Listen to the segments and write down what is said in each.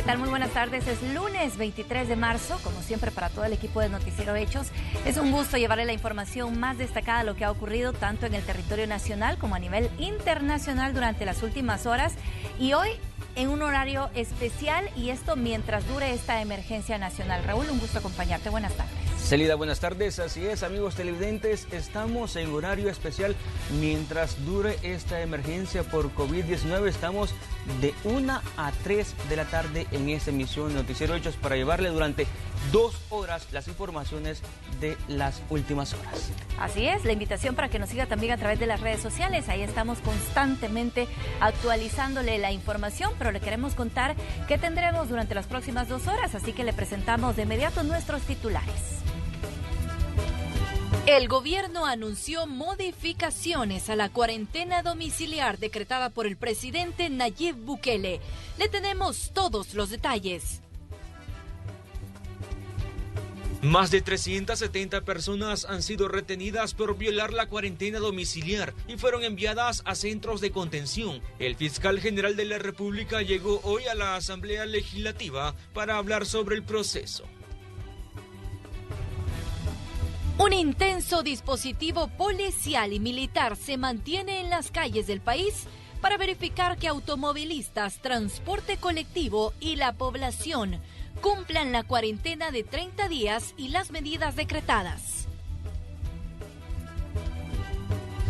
tal? Muy buenas tardes. Es lunes 23 de marzo. Como siempre, para todo el equipo de Noticiero Hechos, es un gusto llevarle la información más destacada de lo que ha ocurrido tanto en el territorio nacional como a nivel internacional durante las últimas horas. Y hoy en un horario especial, y esto mientras dure esta emergencia nacional. Raúl, un gusto acompañarte. Buenas tardes. Celida, buenas tardes. Así es, amigos televidentes, estamos en horario especial mientras dure esta emergencia por COVID-19. Estamos de 1 a 3 de la tarde en esta emisión de Noticiero Hechos para llevarle durante 2 horas las informaciones de las últimas horas. Así es, la invitación para que nos siga también a través de las redes sociales. Ahí estamos constantemente actualizándole la información, pero le queremos contar qué tendremos durante las próximas 2 horas, así que le presentamos de inmediato nuestros titulares. El gobierno anunció modificaciones a la cuarentena domiciliar decretada por el presidente Nayib Bukele. Le tenemos todos los detalles. Más de 370 personas han sido retenidas por violar la cuarentena domiciliar y fueron enviadas a centros de contención. El fiscal general de la República llegó hoy a la Asamblea Legislativa para hablar sobre el proceso. Un intenso dispositivo policial y militar se mantiene en las calles del país para verificar que automovilistas, transporte colectivo y la población cumplan la cuarentena de 30 días y las medidas decretadas.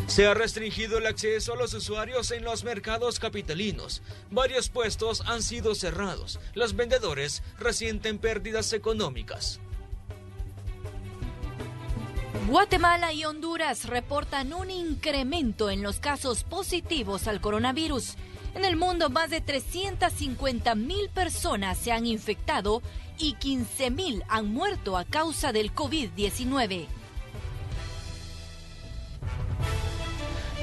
Se ha restringido el acceso a los usuarios en los mercados capitalinos. Varios puestos han sido cerrados. Los vendedores resienten pérdidas económicas. Guatemala y Honduras reportan un incremento en los casos positivos al coronavirus. En el mundo, más de 350,000 personas se han infectado y 15,000 han muerto a causa del COVID-19.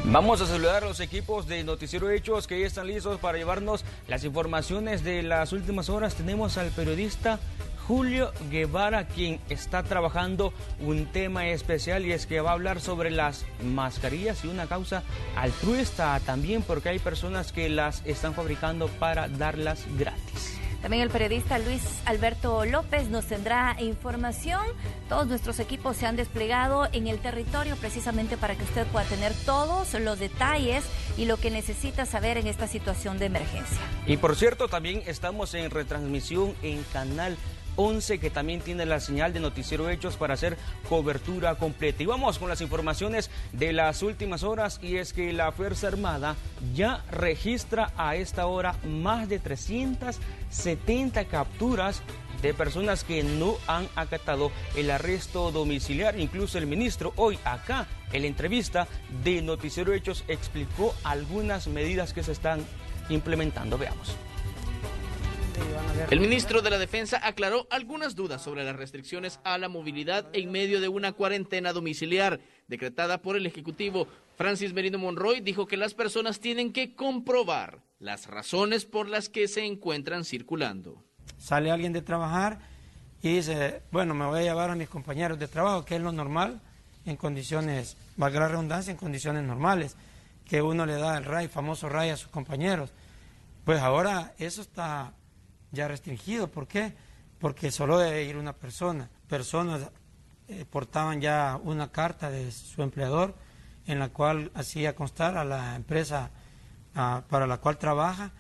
Vamos a saludar a los equipos de Noticiero Hechos que ya están listos para llevarnos las informaciones de las últimas horas. Tenemos al periodista Julio Guevara, quien está trabajando un tema especial, y es que va a hablar sobre las mascarillas y una causa altruista también, porque hay personas que las están fabricando para darlas gratis. También el periodista Luis Alberto López nos tendrá información. Todos nuestros equipos se han desplegado en el territorio precisamente para que usted pueda tener todos los detalles y lo que necesita saber en esta situación de emergencia. Y por cierto, también estamos en retransmisión en Canal 11, que también tiene la señal de Noticiero Hechos para hacer cobertura completa. Y vamos con las informaciones de las últimas horas, y es que la Fuerza Armada ya registra a esta hora más de 370 capturas de personas que no han acatado el arresto domiciliar. Incluso el ministro hoy acá en la entrevista de Noticiero Hechos explicó algunas medidas que se están implementando. Veamos. El ministro de la Defensa aclaró algunas dudas sobre las restricciones a la movilidad en medio de una cuarentena domiciliar decretada por el Ejecutivo. Francis Merino Monroy dijo que las personas tienen que comprobar las razones por las que se encuentran circulando. Sale alguien de trabajar y dice, bueno, me voy a llevar a mis compañeros de trabajo, que es lo normal en condiciones, valga la redundancia, en condiciones normales, que uno le da el famoso RAI a sus compañeros. Pues ahora eso está ya restringido. ¿Por qué? Porque solo debe ir una persona. Personas portaban ya una carta de su empleador en la cual hacía constar a la empresa para la cual trabaja,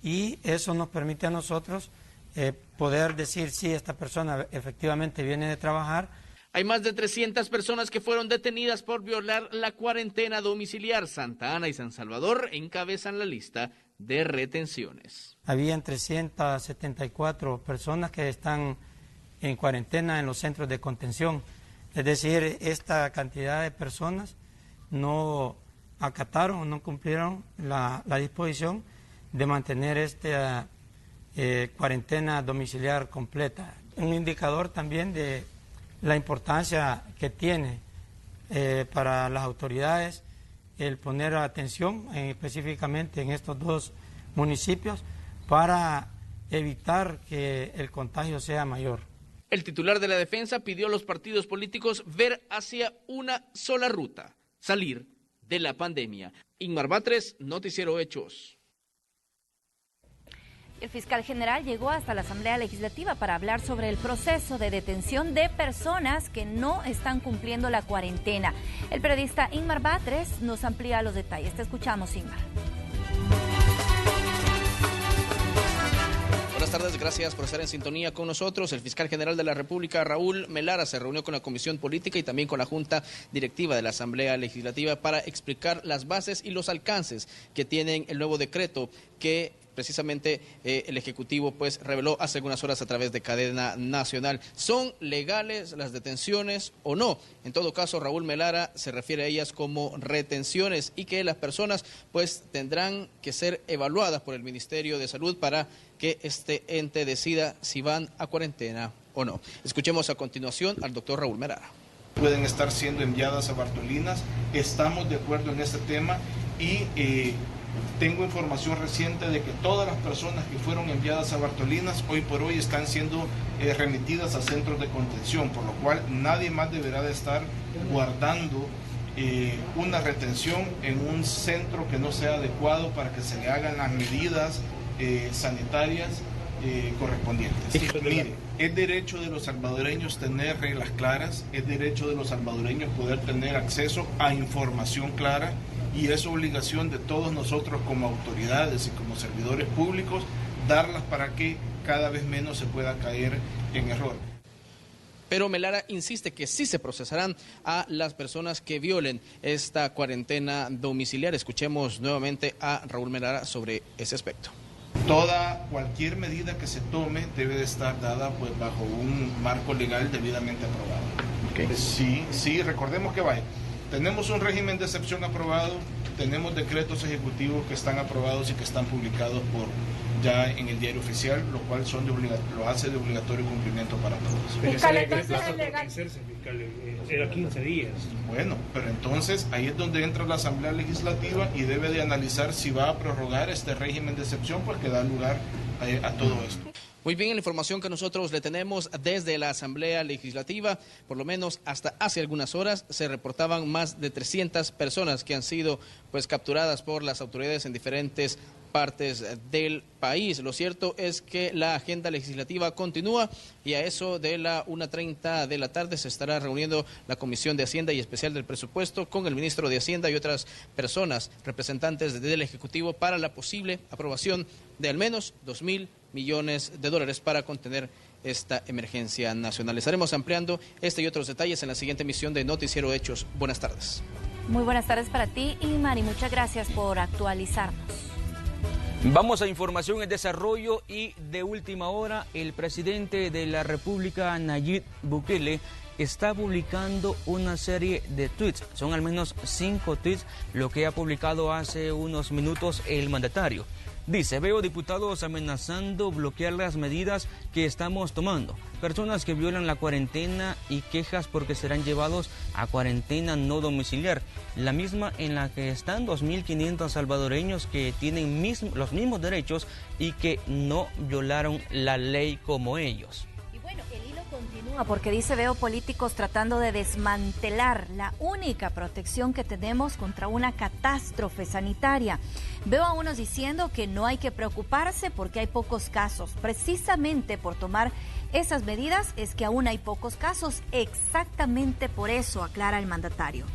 y eso nos permite a nosotros poder decir si esta persona efectivamente viene de trabajar. Hay más de 300 personas que fueron detenidas por violar la cuarentena domiciliar. Santa Ana y San Salvador encabezan la lista de retenciones. Habían 374 personas que están en cuarentena en los centros de contención. Es decir, esta cantidad de personas no acataron o no cumplieron la disposición de mantener esta cuarentena domiciliar completa. Un indicador también de la importancia que tiene para las autoridades el poner atención específicamente en estos 2 municipios para evitar que el contagio sea mayor. El titular de la Defensa pidió a los partidos políticos ver hacia una sola ruta, salir de la pandemia. Inmar Batres, Noticiero Hechos. El fiscal general llegó hasta la Asamblea Legislativa para hablar sobre el proceso de detención de personas que no están cumpliendo la cuarentena. El periodista Ingmar Batres nos amplía los detalles. Te escuchamos, Ingmar. Buenas tardes, gracias por estar en sintonía con nosotros. El fiscal general de la República, Raúl Melara, se reunió con la Comisión Política y también con la Junta Directiva de la Asamblea Legislativa para explicar las bases y los alcances que tienen el nuevo decreto que precisamente el Ejecutivo pues reveló hace algunas horas a través de cadena nacional. ¿Son legales las detenciones o no? En todo caso, Raúl Melara se refiere a ellas como retenciones y que las personas pues tendrán que ser evaluadas por el Ministerio de Salud para que este ente decida si van a cuarentena o no. Escuchemos a continuación al doctor Raúl Melara. Pueden estar siendo enviadas a Bartolinas, estamos de acuerdo en este tema y tengo información reciente de que todas las personas que fueron enviadas a Bartolinas hoy por hoy están siendo remitidas a centros de contención, por lo cual nadie más deberá de estar guardando una retención en un centro que no sea adecuado para que se le hagan las medidas sanitarias correspondientes. Mire, es derecho de los salvadoreños tener reglas claras, es derecho de los salvadoreños poder tener acceso a información clara y es obligación de todos nosotros como autoridades y como servidores públicos darlas para que cada vez menos se pueda caer en error. Pero Melara insiste que sí se procesarán a las personas que violen esta cuarentena domiciliar. Escuchemos nuevamente a Raúl Melara sobre ese aspecto. Cualquier medida que se tome debe de estar dada pues bajo un marco legal debidamente aprobado. Okay. Sí, recordemos que tenemos un régimen de excepción aprobado, tenemos decretos ejecutivos que están aprobados y que están publicados ya en el diario oficial, lo cual lo hace de obligatorio cumplimiento para todos. Fiscal, entonces es legal. Era 15 días. Bueno, pero entonces ahí es donde entra la Asamblea Legislativa y debe de analizar si va a prorrogar este régimen de excepción, pues que da lugar a todo esto. Muy bien, la información que nosotros le tenemos desde la Asamblea Legislativa, por lo menos hasta hace algunas horas, se reportaban más de 300 personas que han sido pues capturadas por las autoridades en diferentes partes del país. Lo cierto es que la agenda legislativa continúa y a eso de la 1:30 de la tarde se estará reuniendo la Comisión de Hacienda y Especial del Presupuesto con el ministro de Hacienda y otras personas representantes del Ejecutivo para la posible aprobación de al menos 2.000 millones de dólares para contener esta emergencia nacional. Estaremos ampliando este y otros detalles en la siguiente emisión de Noticiero Hechos. Buenas tardes. Muy buenas tardes para ti, Ingmar, y muchas gracias por actualizarnos. Vamos a información en desarrollo y de última hora, el presidente de la República, Nayib Bukele, está publicando una serie de tweets. Son al menos 5 tweets lo que ha publicado hace unos minutos el mandatario. Dice: veo diputados amenazando bloquear las medidas que estamos tomando. Personas que violan la cuarentena y quejas porque serán llevados a cuarentena no domiciliar. La misma en la que están 2.500 salvadoreños que tienen los mismos derechos y que no violaron la ley como ellos. El hilo continúa porque dice: veo políticos tratando de desmantelar la única protección que tenemos contra una catástrofe sanitaria. Veo a unos diciendo que no hay que preocuparse porque hay pocos casos. Precisamente por tomar esas medidas es que aún hay pocos casos. Exactamente por eso, aclara el mandatario.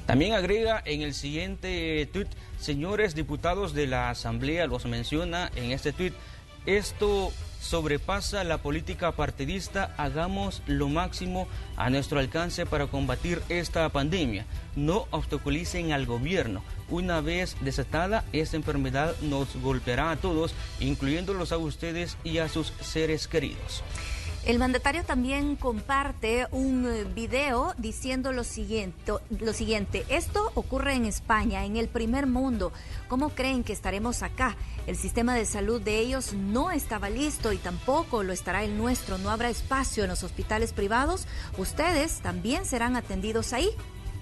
También agrega en el siguiente tuit: señores diputados de la Asamblea, los menciona en este tuit, esto sobrepasa la política partidista, hagamos lo máximo a nuestro alcance para combatir esta pandemia. No obstaculicen al gobierno. Una vez desatada, esta enfermedad nos golpeará a todos, incluyéndolos a ustedes y a sus seres queridos. El mandatario también comparte un video diciendo lo siguiente: esto ocurre en España, en el primer mundo. ¿Cómo creen que estaremos acá? El sistema de salud de ellos no estaba listo y tampoco lo estará el nuestro. No habrá espacio en los hospitales privados. Ustedes también serán atendidos ahí,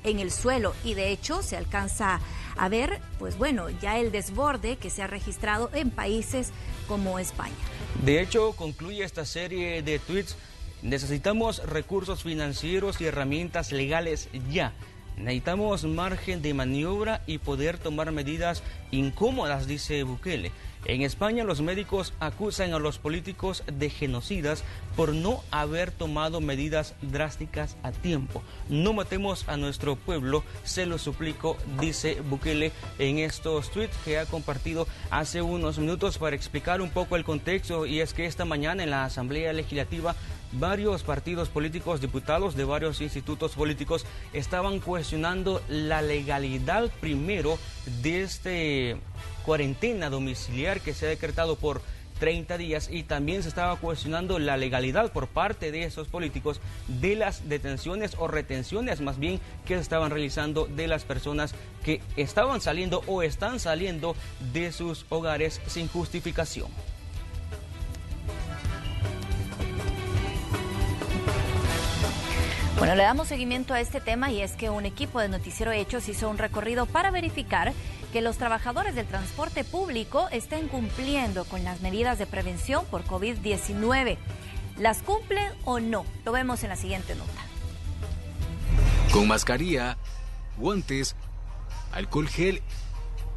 en el suelo, y de hecho se alcanza a ver, pues bueno, ya el desborde que se ha registrado en países como España. De hecho, concluye esta serie de tweets: necesitamos recursos financieros y herramientas legales ya. Necesitamos margen de maniobra y poder tomar medidas incómodas, dice Bukele. En España, los médicos acusan a los políticos de genocidas por no haber tomado medidas drásticas a tiempo. No matemos a nuestro pueblo, se lo suplico, dice Bukele en estos tweets que ha compartido hace unos minutos para explicar un poco el contexto. Y es que esta mañana en la Asamblea Legislativa, varios partidos políticos, diputados de varios institutos políticos estaban cuestionando la legalidad primero de este cuarentena domiciliar que se ha decretado por 30 días y también se estaba cuestionando la legalidad por parte de esos políticos de las detenciones o retenciones más bien que se estaban realizando de las personas que estaban saliendo o están saliendo de sus hogares sin justificación. Bueno, le damos seguimiento a este tema y es que un equipo de Noticiero Hechos hizo un recorrido para verificar que los trabajadores del transporte público estén cumpliendo con las medidas de prevención por COVID-19. ¿Las cumplen o no? Lo vemos en la siguiente nota. Con mascarilla, guantes, alcohol gel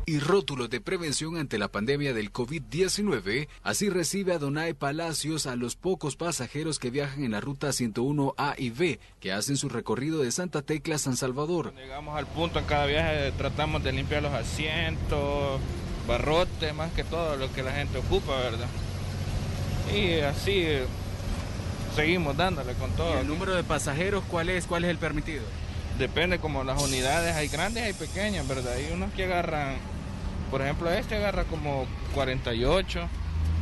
y rótulos de prevención ante la pandemia del COVID-19, así recibe Adonai Palacios a los pocos pasajeros que viajan en la ruta 101A y B, que hacen su recorrido de Santa Tecla a San Salvador. Cuando llegamos al punto en cada viaje tratamos de limpiar los asientos, barrotes, más que todo lo que la gente ocupa, ¿verdad? Y así seguimos dándole con todo. ¿Y el número de pasajeros cuál es el permitido? Depende, como las unidades, hay grandes, hay pequeñas, ¿verdad? Hay unos que agarran, por ejemplo, este agarra como 48,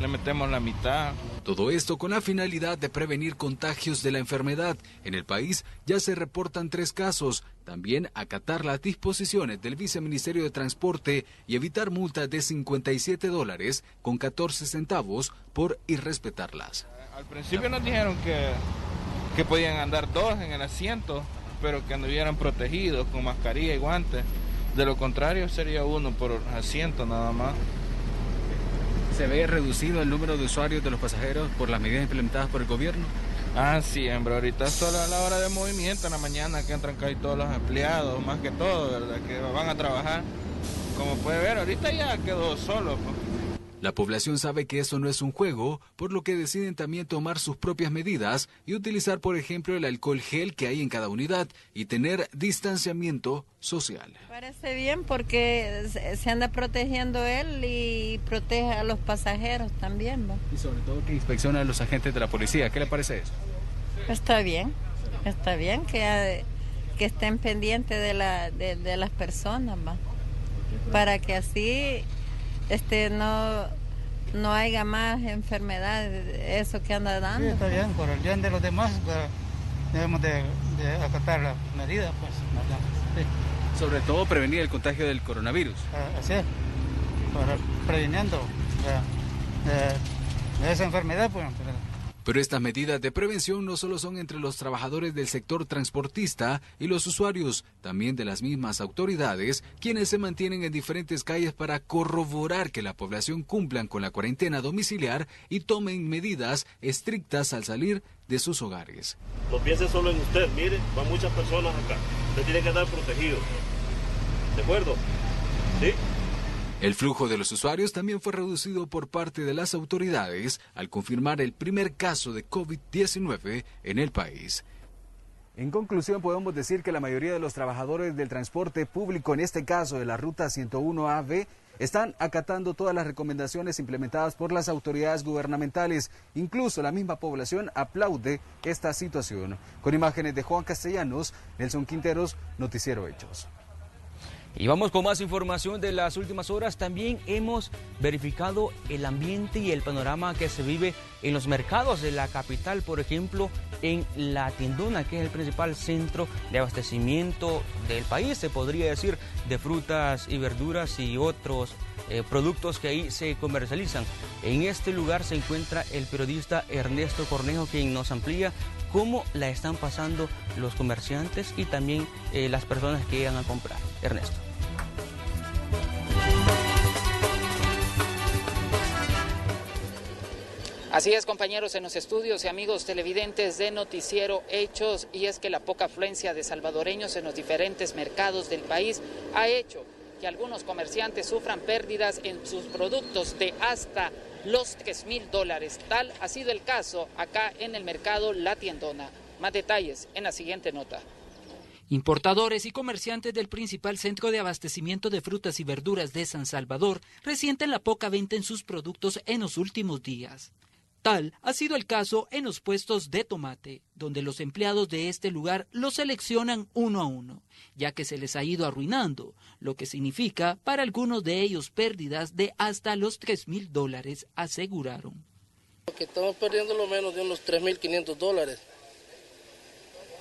le metemos la mitad. Todo esto con la finalidad de prevenir contagios de la enfermedad. En el país ya se reportan 3 casos. También acatar las disposiciones del Viceministerio de Transporte y evitar multas de $57 con 14 centavos por irrespetarlas. Al principio nos dijeron que podían andar 2 en el asiento, pero que anduvieran protegidos con mascarilla y guantes. De lo contrario sería 1 por asiento nada más. ¿Se ve reducido el número de usuarios de los pasajeros por las medidas implementadas por el gobierno? Ah, sí, hombre, ahorita es solo a la hora de movimiento en la mañana que entran casi todos los empleados, más que todo, ¿verdad? Que van a trabajar. Como puede ver, ahorita ya quedó solo, pues. La población sabe que eso no es un juego, por lo que deciden también tomar sus propias medidas y utilizar, por ejemplo, el alcohol gel que hay en cada unidad y tener distanciamiento social. Parece bien porque se anda protegiendo él y protege a los pasajeros también, ¿no? Y sobre todo que inspecciona a los agentes de la policía. ¿Qué le parece eso? Está bien que estén pendientes de las personas, ¿va? Para que así no haya más enfermedades, eso que anda dando. Sí, está bien, por el bien de los demás debemos de acatar las medidas, pues. Sí. Sobre todo prevenir el contagio del coronavirus. Así es, previniendo de esa enfermedad, pues. Pero estas medidas de prevención no solo son entre los trabajadores del sector transportista y los usuarios, también de las mismas autoridades, quienes se mantienen en diferentes calles para corroborar que la población cumplan con la cuarentena domiciliar y tomen medidas estrictas al salir de sus hogares. No piense solo en usted, mire, van muchas personas acá, usted tiene que estar protegido, ¿de acuerdo? ¿Sí? El flujo de los usuarios también fue reducido por parte de las autoridades al confirmar el primer caso de COVID-19 en el país. En conclusión, podemos decir que la mayoría de los trabajadores del transporte público, en este caso de la ruta 101AB, están acatando todas las recomendaciones implementadas por las autoridades gubernamentales. Incluso la misma población aplaude esta situación. Con imágenes de Juan Castellanos, Nelson Quinteros, Noticiero Hechos. Y vamos con más información de las últimas horas. También hemos verificado el ambiente y el panorama que se vive en los mercados de la capital, por ejemplo, en La Tiendona, que es el principal centro de abastecimiento del país, se podría decir, de frutas y verduras y otros productos que ahí se comercializan. En este lugar se encuentra el periodista Ernesto Cornejo, quien nos amplía cómo la están pasando los comerciantes y también las personas que llegan a comprar. Ernesto. Así es, compañeros en los estudios y amigos televidentes de Noticiero Hechos, y es que la poca afluencia de salvadoreños en los diferentes mercados del país ha hecho que algunos comerciantes sufran pérdidas en sus productos de hasta los $3,000. Tal ha sido el caso acá en el mercado La Tiendona. Más detalles en la siguiente nota. Importadores y comerciantes del principal centro de abastecimiento de frutas y verduras de San Salvador resienten la poca venta en sus productos en los últimos días. Tal ha sido el caso en los puestos de tomate, donde los empleados de este lugar los seleccionan uno a uno, ya que se les ha ido arruinando, lo que significa para algunos de ellos pérdidas de hasta los $3,000, aseguraron. Que estamos perdiendo lo menos de unos $3,500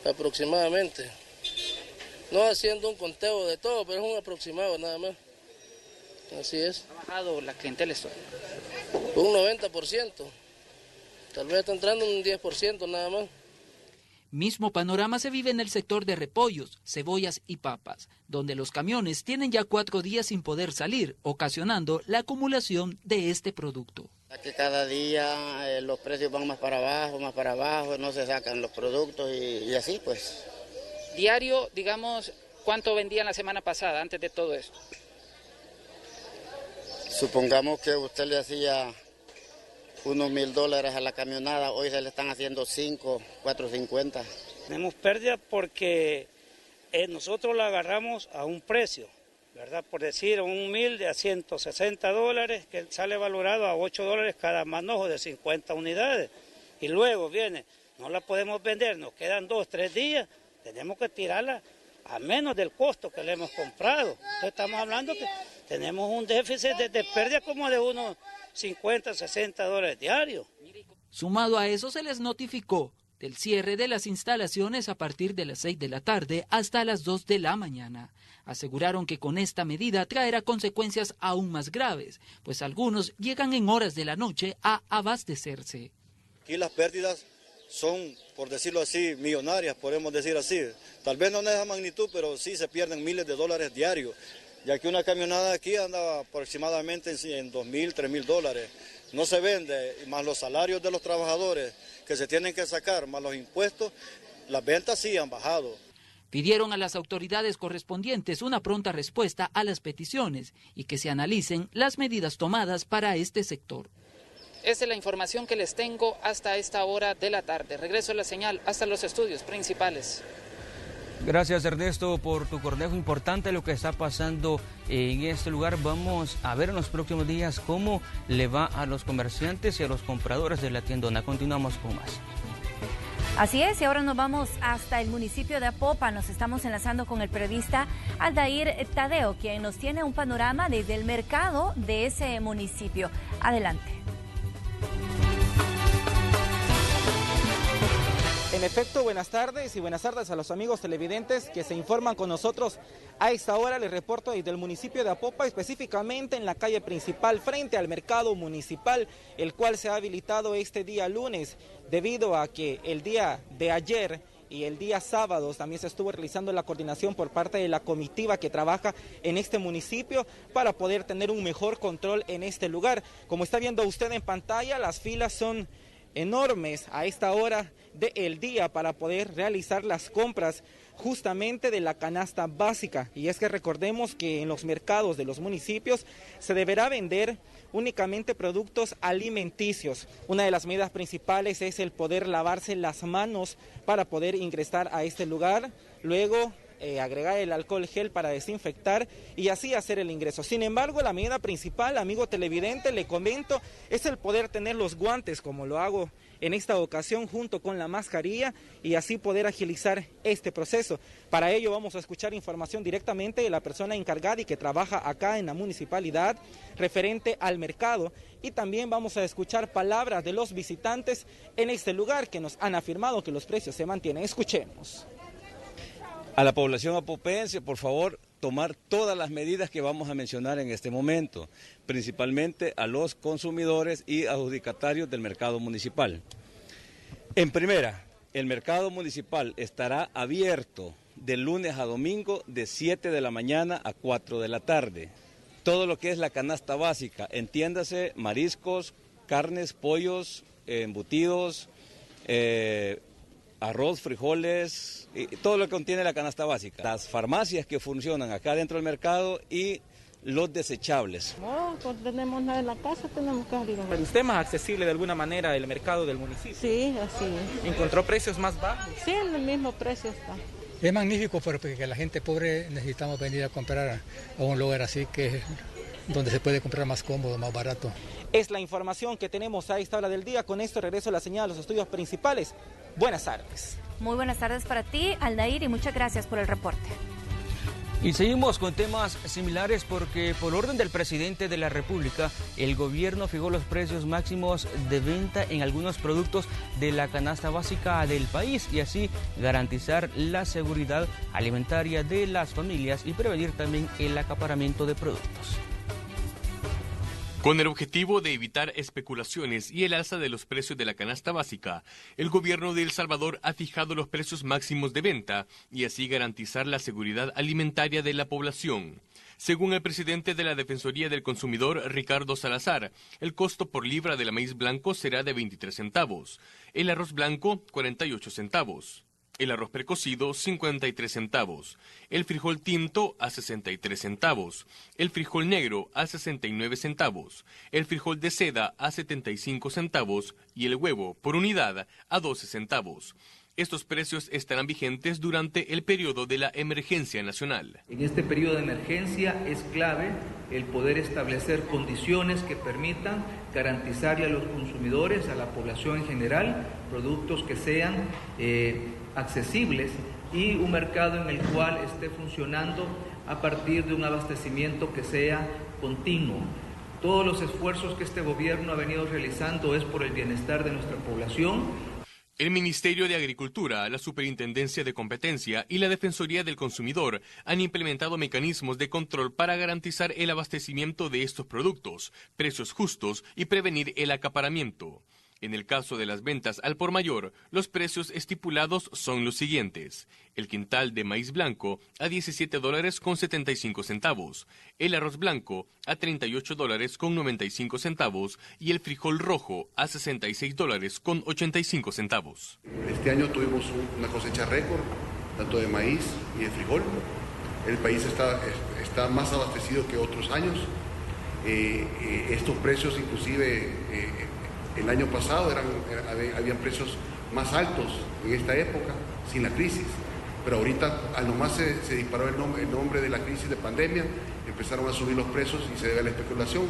aproximadamente. No haciendo un conteo de todo, pero es un aproximado nada más. Así es. ¿Ha bajado la clientela esto? Un 90%. Tal vez está entrando un 10% nada más. Mismo panorama se vive en el sector de repollos, cebollas y papas, donde los camiones tienen ya 4 días sin poder salir, ocasionando la acumulación de este producto. Aquí cada día los precios van más para abajo, no se sacan los productos y así pues. Diario, digamos, ¿cuánto vendían la semana pasada antes de todo esto? Supongamos que usted le hacía unos $1,000 a la camionada, hoy se le están haciendo 5, 4.50. Tenemos pérdida porque nosotros la agarramos a un precio, ¿verdad? Por decir, un humilde a $160, que sale valorado a $8 cada manojo de 50 unidades. Y luego viene, no la podemos vender, nos quedan 2, 3 días, tenemos que tirarla a menos del costo que le hemos comprado. Entonces estamos hablando que tenemos un déficit de pérdida como de unos $50, $60 diarios. Sumado a eso, se les notificó del cierre de las instalaciones a partir de las 6 de la tarde hasta las 2 de la mañana. Aseguraron que con esta medida traerá consecuencias aún más graves, pues algunos llegan en horas de la noche a abastecerse. Aquí las pérdidas son, por decirlo así, millonarias, podemos decir así. Tal vez no en esa magnitud, pero sí se pierden miles de dólares diarios, ya que una camionada aquí anda aproximadamente en $2,000, $3,000. No se vende, más los salarios de los trabajadores que se tienen que sacar, más los impuestos, las ventas sí han bajado. Pidieron a las autoridades correspondientes una pronta respuesta a las peticiones y que se analicen las medidas tomadas para este sector. Esta es la información que les tengo hasta esta hora de la tarde. Regreso a la señal hasta los estudios principales. Gracias, Ernesto, por tu cornejo. Importante lo que está pasando en este lugar. Vamos a ver en los próximos días cómo le va a los comerciantes y a los compradores de La Tiendona. Continuamos con más. Así es, y ahora nos vamos hasta el municipio de Apopa. Nos estamos enlazando con el periodista Aldair Tadeo, quien nos tiene un panorama desde el mercado de ese municipio. Adelante. En efecto, buenas tardes y buenas tardes a los amigos televidentes que se informan con nosotros. A esta hora les reporto desde el municipio de Apopa, específicamente en la calle principal frente al mercado municipal, el cual se ha habilitado este día lunes, debido a que el día de ayer y el día sábado también se estuvo realizando la coordinación por parte de la comitiva que trabaja en este municipio para poder tener un mejor control en este lugar. Como está viendo usted en pantalla, las filas son enormes a esta hora del día para poder realizar las compras justamente de la canasta básica. Y es que recordemos que en los mercados de los municipios se deberá vender únicamente productos alimenticios. Una de las medidas principales es el poder lavarse las manos para poder ingresar a este lugar, luego agregar el alcohol gel para desinfectar y así hacer el ingreso. Sin embargo, la medida principal, amigo televidente, le comento, es el poder tener los guantes como lo hago en esta ocasión junto con la mascarilla y así poder agilizar este proceso. Para ello vamos a escuchar información directamente de la persona encargada y que trabaja acá en la municipalidad referente al mercado, y también vamos a escuchar palabras de los visitantes en este lugar que nos han afirmado que los precios se mantienen. Escuchemos. A la población apopense, por favor, tomar todas las medidas que vamos a mencionar en este momento, principalmente a los consumidores y adjudicatarios del mercado municipal. En primera, el mercado municipal estará abierto de lunes a domingo de 7 de la mañana a 4 de la tarde. Todo lo que es la canasta básica, entiéndase mariscos, carnes, pollos, embutidos, arroz, frijoles, y todo lo que contiene la canasta básica. Las farmacias que funcionan acá dentro del mercado y los desechables. No, pues tenemos nada en la casa, tenemos que salir. ¿Para usted más accesible de alguna manera el mercado del municipio? Sí, así es. ¿Encontró precios más bajos? Sí, en el mismo precio está. Es magnífico porque la gente pobre necesitamos venir a comprar a un lugar así que donde se puede comprar más cómodo, más barato. Es la información que tenemos a esta hora del día. Con esto regreso a la señal a los estudios principales. Buenas tardes. Muy buenas tardes para ti, Aldair, y muchas gracias por el reporte. Y seguimos con temas similares porque por orden del presidente de la República, el gobierno fijó los precios máximos de venta en algunos productos de la canasta básica del país y así garantizar la seguridad alimentaria de las familias y prevenir también el acaparamiento de productos. Con el objetivo de evitar especulaciones y el alza de los precios de la canasta básica, el gobierno de El Salvador ha fijado los precios máximos de venta y así garantizar la seguridad alimentaria de la población. Según el presidente de la Defensoría del Consumidor, Ricardo Salazar, el costo por libra del maíz blanco será de 23 centavos, el arroz blanco 48 centavos. El arroz precocido, 53 centavos. El frijol tinto, a 63 centavos. El frijol negro, a 69 centavos. El frijol de seda, a 75 centavos. Y el huevo, por unidad, a 12 centavos. Estos precios estarán vigentes durante el periodo de la emergencia nacional. En este periodo de emergencia es clave el poder establecer condiciones que permitan garantizarle a los consumidores, a la población en general, productos que sean accesibles y un mercado en el cual esté funcionando a partir de un abastecimiento que sea continuo. Todos los esfuerzos que este gobierno ha venido realizando es por el bienestar de nuestra población. El Ministerio de Agricultura, la Superintendencia de Competencia y la Defensoría del Consumidor han implementado mecanismos de control para garantizar el abastecimiento de estos productos, precios justos y prevenir el acaparamiento. En el caso de las ventas al por mayor, los precios estipulados son los siguientes. El quintal de maíz blanco a $17.75, el arroz blanco a $38.95 y el frijol rojo a $66.85. Este año tuvimos una cosecha récord, tanto de maíz y de frijol. El país está más abastecido que otros años. Estos precios inclusive... El año pasado habían precios más altos en esta época, sin la crisis, pero ahorita al nomás se disparó el nombre de la crisis de pandemia, empezaron a subir los precios y se debe a la especulación.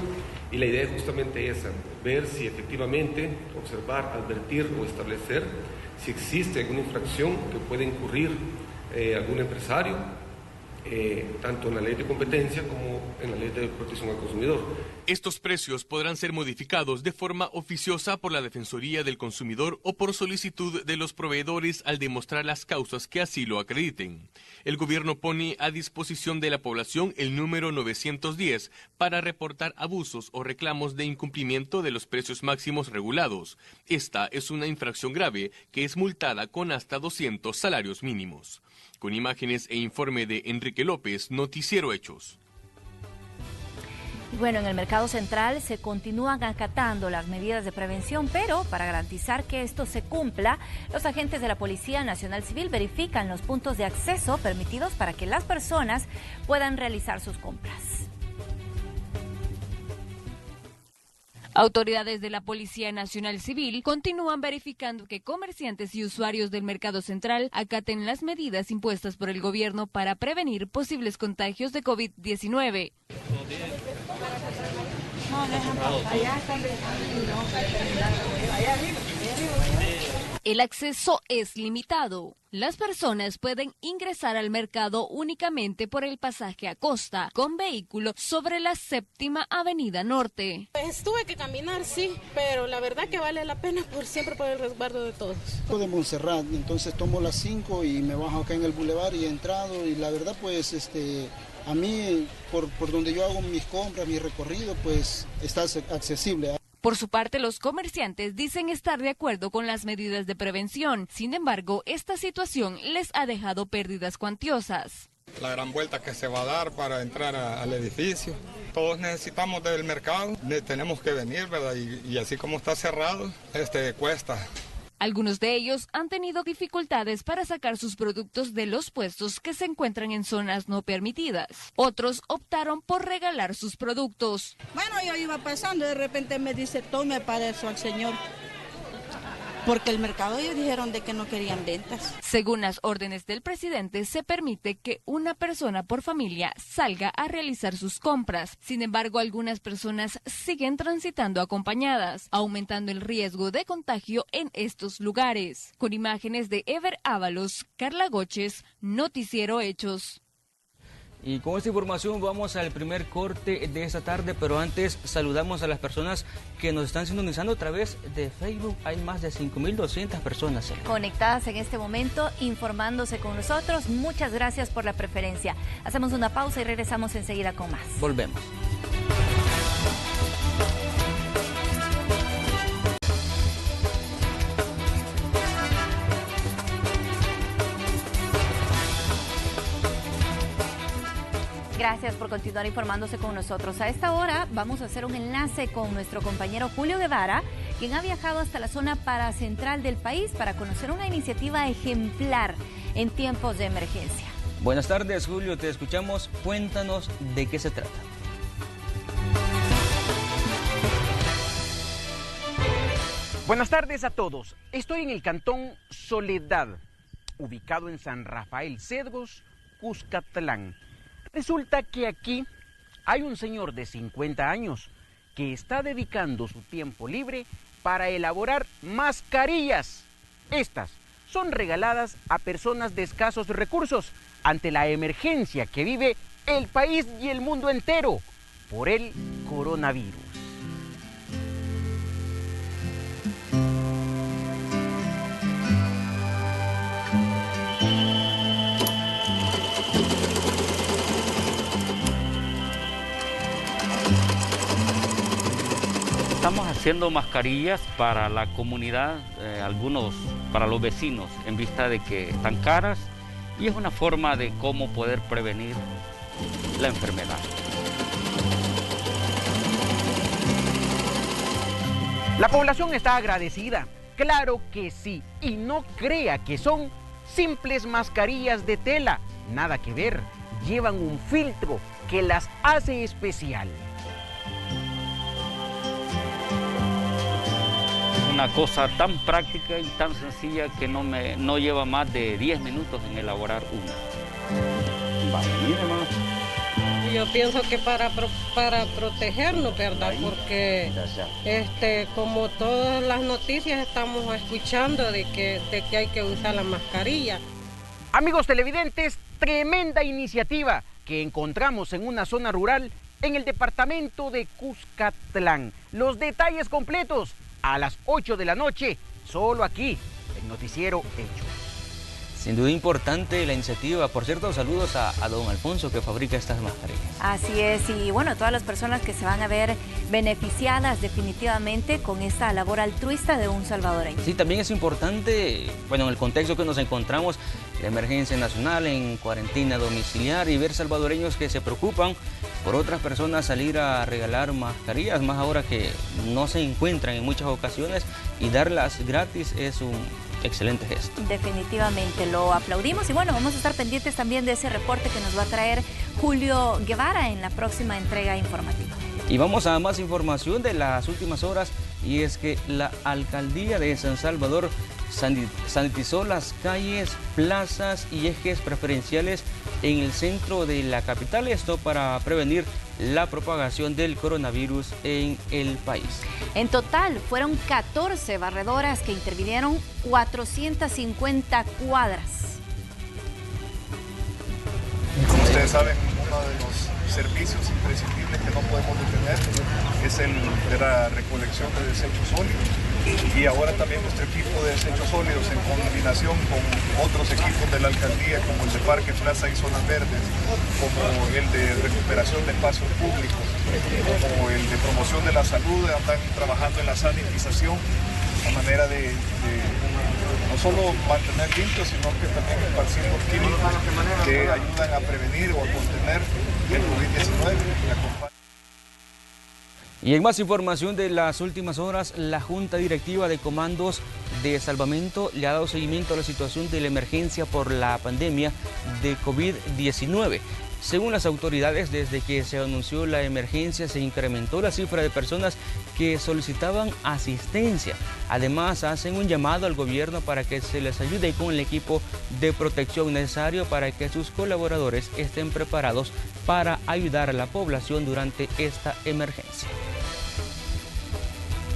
Y la idea es justamente esa, ver si efectivamente, observar, advertir o establecer si existe alguna infracción que puede incurrir algún empresario, tanto en la ley de competencia como en la ley de protección al consumidor. Estos precios podrán ser modificados de forma oficiosa por la Defensoría del Consumidor o por solicitud de los proveedores al demostrar las causas que así lo acrediten. El gobierno pone a disposición de la población el número 910 para reportar abusos o reclamos de incumplimiento de los precios máximos regulados. Esta es una infracción grave que es multada con hasta 200 salarios mínimos. Con imágenes e informe de Enrique López, Noticiero Hechos. Bueno, en el mercado central se continúan acatando las medidas de prevención, pero para garantizar que esto se cumpla, los agentes de la Policía Nacional Civil verifican los puntos de acceso permitidos para que las personas puedan realizar sus compras. Autoridades de la Policía Nacional Civil continúan verificando que comerciantes y usuarios del mercado central acaten las medidas impuestas por el gobierno para prevenir posibles contagios de COVID-19. El acceso es limitado. Las personas pueden ingresar al mercado únicamente por el pasaje a costa, con vehículo sobre la 7ª Avenida Norte. Pues tuve que caminar, sí, pero la verdad que vale la pena siempre por el resguardo de todos. De Montserrat, entonces tomo las 5 y me bajo acá en el bulevar y he entrado y la verdad pues a mí por donde yo hago mis compras, mi recorrido pues está accesible. Por su parte, los comerciantes dicen estar de acuerdo con las medidas de prevención. Sin embargo, esta situación les ha dejado pérdidas cuantiosas. La gran vuelta que se va a dar para entrar al edificio. Todos necesitamos del mercado, tenemos que venir, ¿verdad? Y así como está cerrado, cuesta. Algunos de ellos han tenido dificultades para sacar sus productos de los puestos que se encuentran en zonas no permitidas. Otros optaron por regalar sus productos. Bueno, yo iba pasando y de repente me dice, tome para eso al señor. Porque el mercado ellos dijeron de que no querían ventas. Según las órdenes del presidente, se permite que una persona por familia salga a realizar sus compras. Sin embargo, algunas personas siguen transitando acompañadas, aumentando el riesgo de contagio en estos lugares. Con imágenes de Ever Ábalos, Carla Goches, Noticiero Hechos. Y con esta información vamos al primer corte de esta tarde, pero antes saludamos a las personas que nos están sintonizando a través de Facebook. Hay más de 5.200 personas conectadas en este momento, informándose con nosotros. Muchas gracias por la preferencia. Hacemos una pausa y regresamos enseguida con más. Volvemos. Gracias por continuar informándose con nosotros. A esta hora vamos a hacer un enlace con nuestro compañero Julio Guevara, quien ha viajado hasta la zona paracentral del país para conocer una iniciativa ejemplar en tiempos de emergencia. Buenas tardes, Julio, te escuchamos. Cuéntanos de qué se trata. Buenas tardes a todos. Estoy en el cantón Soledad, ubicado en San Rafael Cedros, Cuscatlán. Resulta que aquí hay un señor de 50 años que está dedicando su tiempo libre para elaborar mascarillas. Estas son regaladas a personas de escasos recursos ante la emergencia que vive el país y el mundo entero por el coronavirus. Estamos haciendo mascarillas para la comunidad, algunos para los vecinos, en vista de que están caras y es una forma de cómo poder prevenir la enfermedad. La población está agradecida, claro que sí, y no crea que son simples mascarillas de tela, nada que ver, llevan un filtro que las hace especial. Una cosa tan práctica y tan sencilla que no lleva más de 10 minutos en elaborar una. Vale, mire más. Yo pienso que para protegernos, ¿verdad? Porque como todas las noticias estamos escuchando de que hay que usar la mascarilla. Amigos televidentes, tremenda iniciativa que encontramos en una zona rural en el departamento de Cuscatlán. Los detalles completos a las 8 de la noche, solo aquí, en Noticiero Hechos. Sin duda importante la iniciativa. Por cierto, saludos a don Alfonso que fabrica estas mascarillas. Así es, y bueno, todas las personas que se van a ver beneficiadas definitivamente con esta labor altruista de un salvadoreño. Sí, también es importante, bueno, en el contexto que nos encontramos, la emergencia nacional en cuarentena domiciliar y ver salvadoreños que se preocupan por otras personas salir a regalar mascarillas, más ahora que no se encuentran en muchas ocasiones, y darlas gratis es un excelente gesto. Definitivamente lo aplaudimos y bueno, vamos a estar pendientes también de ese reporte que nos va a traer Julio Guevara en la próxima entrega informativa. Y vamos a más información de las últimas horas, y es que la alcaldía de San Salvador sanitizó las calles, plazas y ejes preferenciales en el centro de la capital, esto para prevenir la propagación del coronavirus en el país. En total fueron 14 barredoras que intervinieron 450 cuadras. Como ustedes saben, uno de los servicios imprescindibles que no podemos detener es el de la recolección de desechos sólidos, y ahora también nuestro equipo de desechos sólidos en combinación con otros equipos de la alcaldía como el de Parque, Plaza y Zonas Verdes, como el de recuperación de espacios públicos, como el de promoción de la salud, están trabajando en la sanitización una manera de no solo mantener limpio, sino que también esparcir los químicos que ayudan a prevenir o a contener el COVID-19. Y en más información de las últimas horas, la Junta Directiva de Comandos de Salvamento le ha dado seguimiento a la situación de la emergencia por la pandemia de COVID-19. Según las autoridades, desde que se anunció la emergencia se incrementó la cifra de personas que solicitaban asistencia. Además, hacen un llamado al gobierno para que se les ayude con el equipo de protección necesario para que sus colaboradores estén preparados para ayudar a la población durante esta emergencia.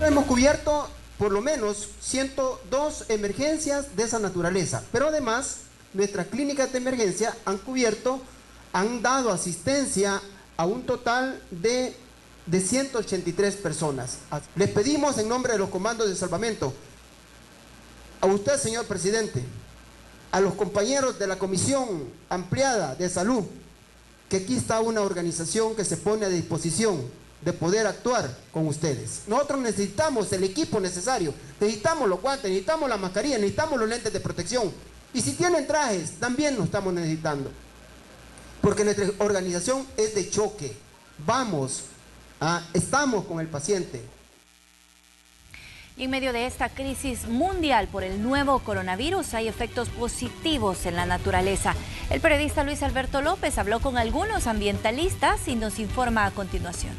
Hemos cubierto por lo menos 102 emergencias de esa naturaleza, pero además nuestras clínicas de emergencia han dado asistencia a un total de 183 personas. Les pedimos en nombre de los comandos de salvamento, a usted, señor presidente, a los compañeros de la Comisión Ampliada de Salud, que aquí está una organización que se pone a disposición de poder actuar con ustedes. Nosotros necesitamos el equipo necesario, necesitamos los guantes, necesitamos la mascarilla, necesitamos los lentes de protección. Y si tienen trajes, también lo estamos necesitando. Porque nuestra organización es de choque. Estamos con el paciente. Y en medio de esta crisis mundial por el nuevo coronavirus hay efectos positivos en la naturaleza. El periodista Luis Alberto López habló con algunos ambientalistas y nos informa a continuación.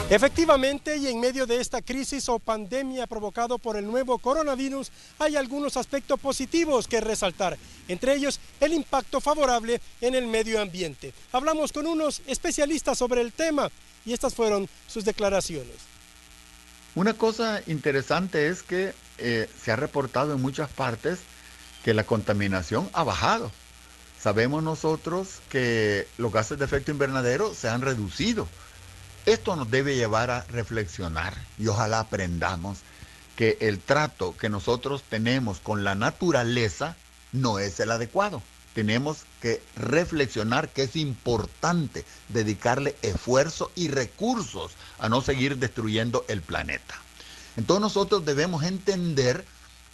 Efectivamente, y en medio de esta crisis o pandemia provocado por el nuevo coronavirus, hay algunos aspectos positivos que resaltar, entre ellos el impacto favorable en el medio ambiente. Hablamos con unos especialistas sobre el tema y estas fueron sus declaraciones. Una cosa interesante es que se ha reportado en muchas partes que la contaminación ha bajado. Sabemos nosotros que los gases de efecto invernadero se han reducido. Esto nos debe llevar a reflexionar y ojalá aprendamos que el trato que nosotros tenemos con la naturaleza no es el adecuado. Tenemos que reflexionar que es importante dedicarle esfuerzo y recursos a no seguir destruyendo el planeta. Entonces nosotros debemos entender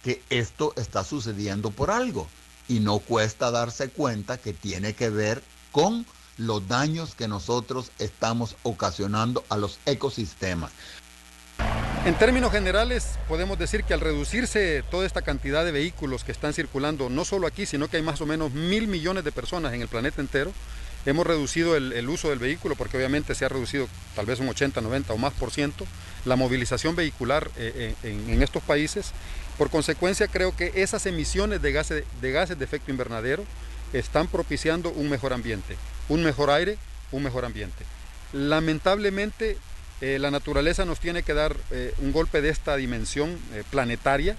que esto está sucediendo por algo y no cuesta darse cuenta que tiene que ver con los daños que nosotros estamos ocasionando a los ecosistemas. En términos generales, podemos decir que al reducirse toda esta cantidad de vehículos que están circulando, no solo aquí, sino que hay más o menos 1.000 millones de personas en el planeta entero, hemos reducido el uso del vehículo porque obviamente se ha reducido tal vez un 80, 90 o más por ciento la movilización vehicular en estos países. Por consecuencia, creo que esas emisiones de gases de efecto invernadero están propiciando un mejor ambiente, un mejor aire, un mejor ambiente. Lamentablemente, la naturaleza nos tiene que dar un golpe de esta dimensión planetaria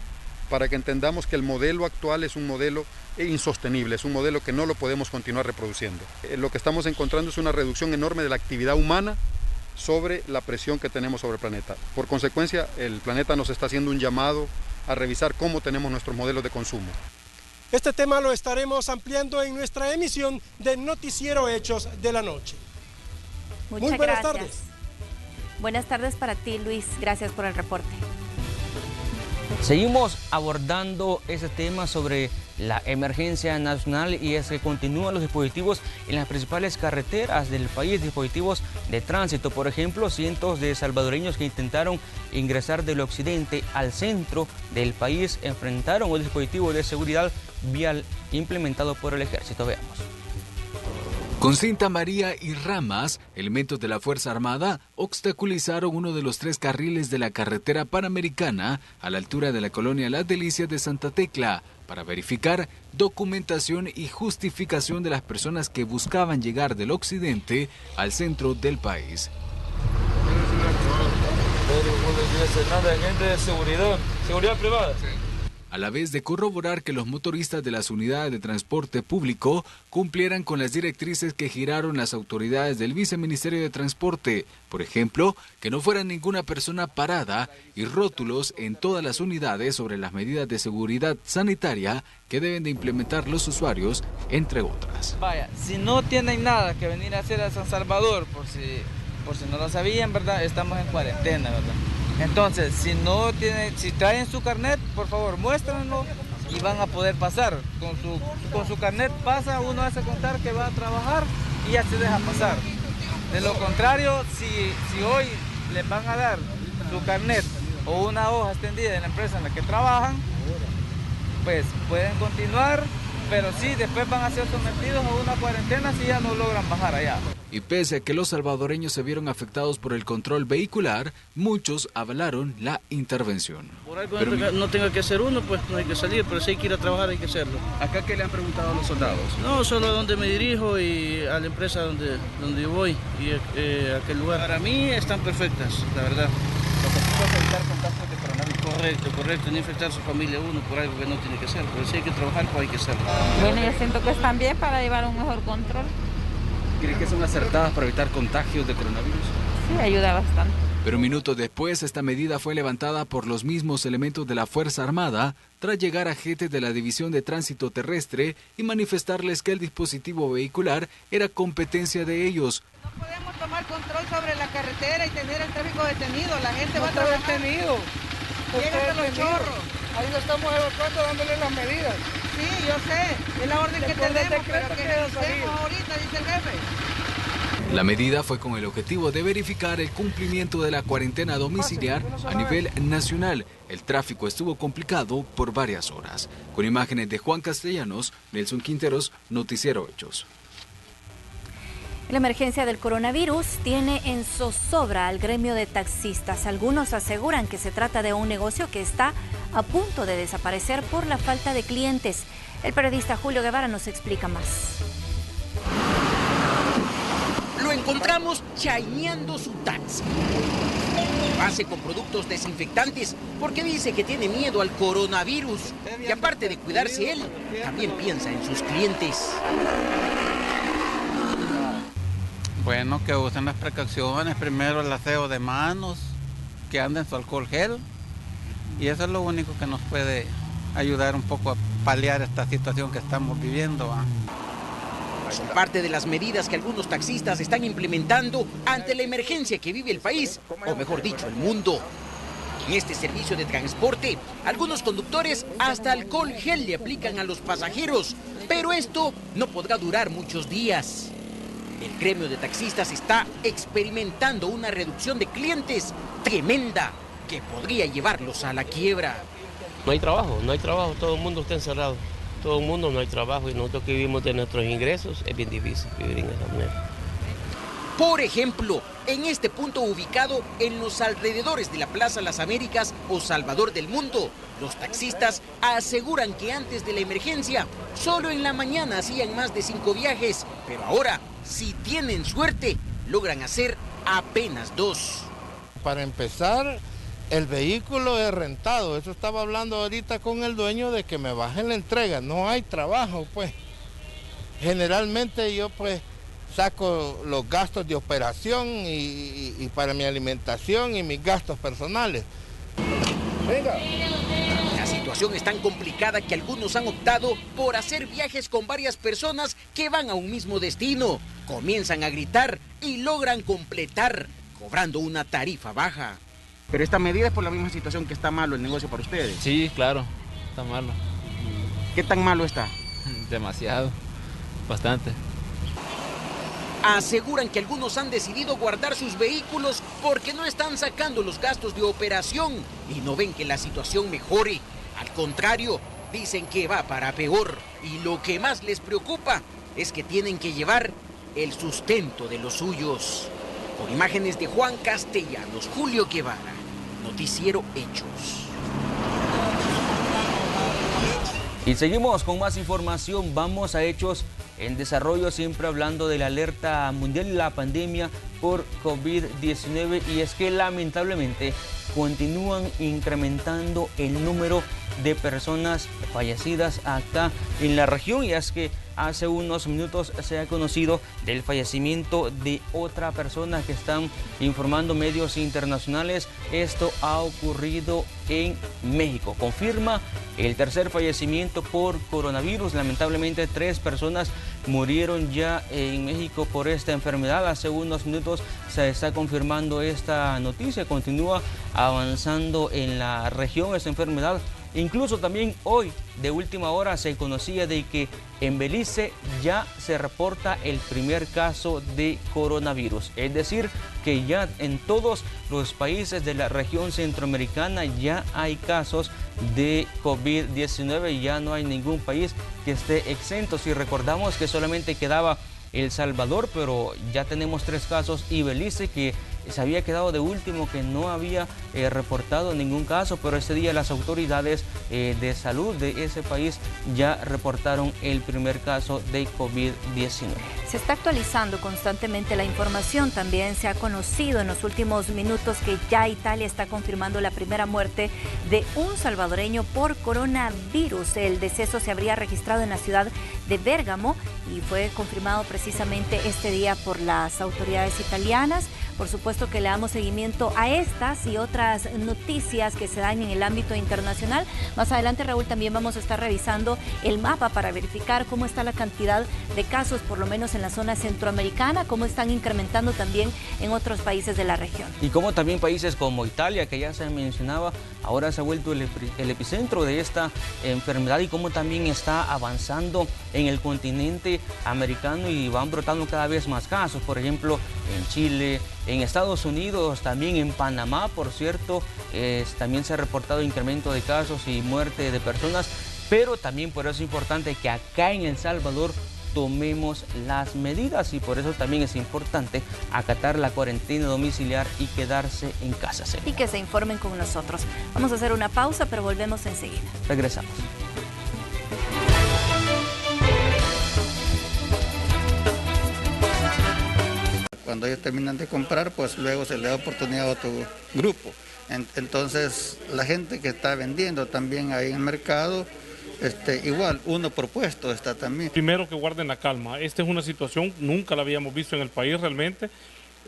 para que entendamos que el modelo actual es un modelo insostenible, es un modelo que no lo podemos continuar reproduciendo. Lo que estamos encontrando es una reducción enorme de la actividad humana sobre la presión que tenemos sobre el planeta. Por consecuencia, el planeta nos está haciendo un llamado a revisar cómo tenemos nuestros modelos de consumo. Este tema lo estaremos ampliando en nuestra emisión de Noticiero Hechos de la Noche. Muy buenas tardes. Buenas tardes para ti, Luis. Gracias por el reporte. Seguimos abordando ese tema sobre la emergencia nacional y es que continúan los dispositivos en las principales carreteras del país, dispositivos de tránsito. Por ejemplo, cientos de salvadoreños que intentaron ingresar del occidente al centro del país enfrentaron un dispositivo de seguridad vial implementado por el ejército. Veamos. Con cinta amarilla y ramas, elementos de la Fuerza Armada obstaculizaron uno de los 3 carriles de la carretera panamericana a la altura de la colonia Las Delicias de Santa Tecla para verificar documentación y justificación de las personas que buscaban llegar del occidente al centro del país. ¿Seguridad privada? A la vez de corroborar que los motoristas de las unidades de transporte público cumplieran con las directrices que giraron las autoridades del Viceministerio de Transporte, por ejemplo, que no fuera ninguna persona parada y rótulos en todas las unidades sobre las medidas de seguridad sanitaria que deben de implementar los usuarios, entre otras. Vaya, si no tienen nada que venir a hacer a San Salvador, por si por si no lo sabían, ¿verdad? Estamos en cuarentena, ¿verdad? Entonces, si traen su carnet, por favor, muéstrenlo y van a poder pasar. Con su carnet pasa, uno hace contar que va a trabajar y ya se deja pasar. De lo contrario, si hoy les van a dar su carnet o una hoja extendida en la empresa en la que trabajan, pues pueden continuar, pero sí, después van a ser sometidos a una cuarentena si ya no logran bajar allá. Y pese a que los salvadoreños se vieron afectados por el control vehicular, muchos avalaron la intervención. Por algo no tenga que ser uno, pues no hay que salir, pero si hay que ir a trabajar hay que hacerlo. ¿Acá qué le han preguntado a los soldados? No, solo a dónde me dirijo y a la empresa donde yo voy y a qué lugar. Para mí están perfectas, la verdad. Lo que sí es evitar contagios de coronavirus. Correcto, no infectar a su familia uno por algo que no tiene que hacer, pero si hay que trabajar, pues hay que hacerlo. Bueno, yo siento que están bien para llevar un mejor control. ¿Cree que son acertadas para evitar contagios de coronavirus? Sí, ayuda bastante. Pero minutos después, esta medida fue levantada por los mismos elementos de la Fuerza Armada tras llegar agentes de la División de Tránsito Terrestre y manifestarles que el dispositivo vehicular era competencia de ellos. No podemos tomar control sobre la carretera y tener el tráfico detenido. La gente va a trabajar. Detenido. Llegan a los chorros. Ahí lo estamos evacuando, dándole las medidas. Sí, yo sé. Es la orden que tenemos, pero que hacemos ahorita, dice el jefe. La medida fue con el objetivo de verificar el cumplimiento de la cuarentena domiciliar a nivel nacional. El tráfico estuvo complicado por varias horas. Con imágenes de Juan Castellanos, Nelson Quinteros, Noticiero Hechos. La emergencia del coronavirus tiene en zozobra al gremio de taxistas. Algunos aseguran que se trata de un negocio que está a punto de desaparecer por la falta de clientes. El periodista Julio Guevara nos explica más. Lo encontramos chaineando su taxi. Lo hace con productos desinfectantes porque dice que tiene miedo al coronavirus. Y aparte de cuidarse él, también piensa en sus clientes. Bueno, que usen las precauciones, primero el aseo de manos, que anden su alcohol gel, y eso es lo único que nos puede ayudar un poco a paliar esta situación que estamos viviendo. Son parte de las medidas que algunos taxistas están implementando ante la emergencia que vive el país, o mejor dicho, el mundo. En este servicio de transporte, algunos conductores hasta alcohol gel le aplican a los pasajeros, pero esto no podrá durar muchos días. El gremio de taxistas está experimentando una reducción de clientes tremenda que podría llevarlos a la quiebra. No hay trabajo, todo el mundo está encerrado, todo el mundo no hay trabajo y nosotros que vivimos de nuestros ingresos es bien difícil vivir en esa manera. Por ejemplo, en este punto ubicado en los alrededores de la Plaza Las Américas o Salvador del Mundo, los taxistas aseguran que antes de la emergencia, solo en la mañana hacían más de 5 viajes, pero ahora, si tienen suerte, logran hacer apenas 2. Para empezar, el vehículo es rentado. Eso estaba hablando ahorita con el dueño de que me bajen la entrega. No hay trabajo, pues. Generalmente yo, pues, saco los gastos de operación y para mi alimentación y mis gastos personales. Venga. La situación es tan complicada que algunos han optado por hacer viajes con varias personas que van a un mismo destino. Comienzan a gritar y logran completar, cobrando una tarifa baja. Pero esta medida es por la misma situación que está malo el negocio para ustedes. Sí, claro, está malo. ¿Qué tan malo está? Demasiado, bastante. Aseguran que algunos han decidido guardar sus vehículos porque no están sacando los gastos de operación y no ven que la situación mejore. Al contrario, dicen que va para peor y lo que más les preocupa es que tienen que llevar el sustento de los suyos. Con imágenes de Juan Castellanos, Julio Guevara, Noticiero Hechos. Y seguimos con más información, vamos a Hechos en desarrollo, siempre hablando de la alerta mundial y la pandemia por COVID-19, y es que lamentablemente continúan incrementando el número de personas fallecidas acá en la región, y es que hace unos minutos se ha conocido del fallecimiento de otra persona que están informando medios internacionales. Esto ha ocurrido en México. Confirma el tercer fallecimiento por coronavirus. Lamentablemente 3 personas murieron ya en México por esta enfermedad. Hace unos minutos se está confirmando esta noticia. Continúa avanzando en la región esta enfermedad. Incluso también hoy, de última hora, se conocía de que en Belice ya se reporta el primer caso de coronavirus. Es decir, que ya en todos los países de la región centroamericana ya hay casos de COVID-19 y ya no hay ningún país que esté exento. Si recordamos que solamente quedaba El Salvador, pero ya tenemos 3 casos, y Belice, que se había quedado de último, que no había reportado ningún caso, pero este día las autoridades de salud de ese país ya reportaron el primer caso de COVID-19. Se está actualizando constantemente la información. También se ha conocido en los últimos minutos que ya Italia está confirmando la primera muerte de un salvadoreño por coronavirus. El deceso se habría registrado en la ciudad de Bérgamo y fue confirmado precisamente este día por las autoridades italianas. Por supuesto que le damos seguimiento a estas y otras noticias que se dan en el ámbito internacional. Más adelante, Raúl, también vamos a estar revisando el mapa para verificar cómo está la cantidad de casos, por lo menos en la zona centroamericana, cómo están incrementando también en otros países de la región. Y cómo también países como Italia, que ya se mencionaba, ahora se ha vuelto el epicentro de esta enfermedad, y cómo también está avanzando en el continente americano y van brotando cada vez más casos. Por ejemplo, en Chile, en Estados Unidos, también en Panamá, por cierto, también se ha reportado incremento de casos y muerte de personas, pero también por eso es importante que acá en El Salvador tomemos las medidas, y por eso también es importante acatar la cuarentena domiciliar y quedarse en casa. Y que se informen con nosotros. Vamos a hacer una pausa, pero volvemos enseguida. Regresamos. Cuando ellos terminan de comprar, pues luego se le da oportunidad a otro grupo. Entonces, la gente que está vendiendo también ahí en el mercado, igual, uno por puesto está también. Primero que guarden la calma. Esta es una situación, nunca la habíamos visto en el país realmente.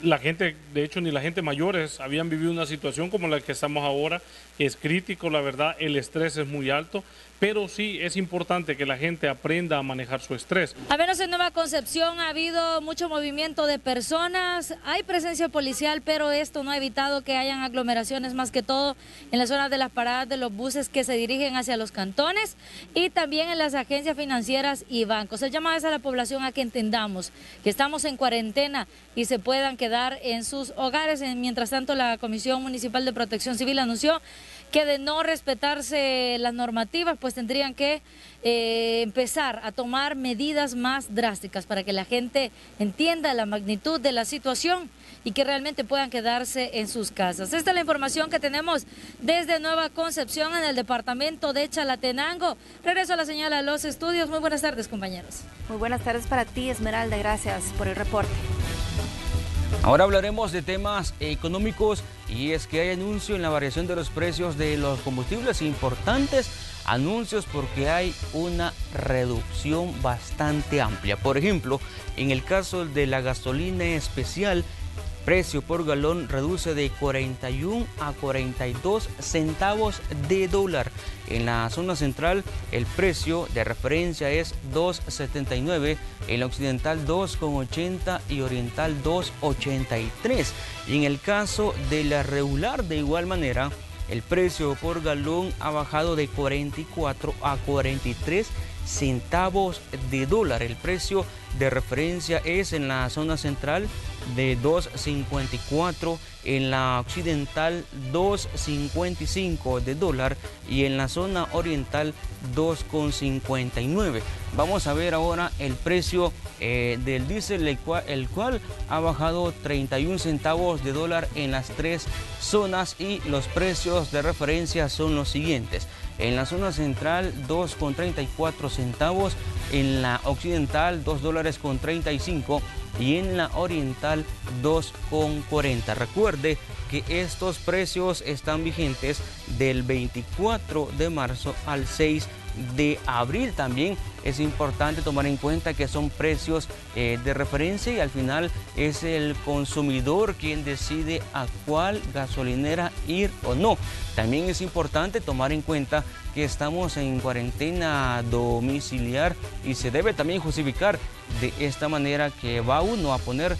La gente, de hecho, ni la gente mayores habían vivido una situación como la que estamos ahora. Es crítico, la verdad, el estrés es muy alto, pero sí es importante que la gente aprenda a manejar su estrés. Al menos en Nueva Concepción ha habido mucho movimiento de personas, hay presencia policial, pero esto no ha evitado que hayan aglomeraciones, más que todo en las zonas de las paradas de los buses que se dirigen hacia los cantones y también en las agencias financieras y bancos. El llamado es a la población a que entendamos que estamos en cuarentena y se puedan quedar en sus hogares. Mientras tanto, la Comisión Municipal de Protección Civil anunció que de no respetarse las normativas, pues tendrían que empezar a tomar medidas más drásticas para que la gente entienda la magnitud de la situación y que realmente puedan quedarse en sus casas. Esta es la información que tenemos desde Nueva Concepción, en el departamento de Chalatenango. Regreso a la señal a los estudios. Muy buenas tardes, compañeros. Muy buenas tardes para ti, Esmeralda. Gracias por el reporte. Ahora hablaremos de temas económicos, y es que hay anuncio en la variación de los precios de los combustibles, importantes anuncios porque hay una reducción bastante amplia. Por ejemplo, en el caso de la gasolina especial, precio por galón reduce de 41 a 42 centavos de dólar. En la zona central el precio de referencia es 2.79, en la occidental 2.80 y oriental 2.83. Y en el caso de la regular, de igual manera, el precio por galón ha bajado de 44 a 43 centavos de dólar. El precio de referencia es en la zona central de 2.54, en la occidental 2.55 de dólar y en la zona oriental 2.59. Vamos a ver ahora el precio del diésel, el cual ha bajado 31 centavos de dólar en las 3 zonas, y los precios de referencia son los siguientes. En la zona central 2.34 centavos, en la occidental $2.35 y en la oriental 2.40. Recuerde que estos precios están vigentes del 24 de marzo al 6 de abril. También es importante tomar en cuenta que son precios de referencia y al final es el consumidor quien decide a cuál gasolinera ir o no. También es importante tomar en cuenta que estamos en cuarentena domiciliar y se debe también justificar de esta manera que va uno a poner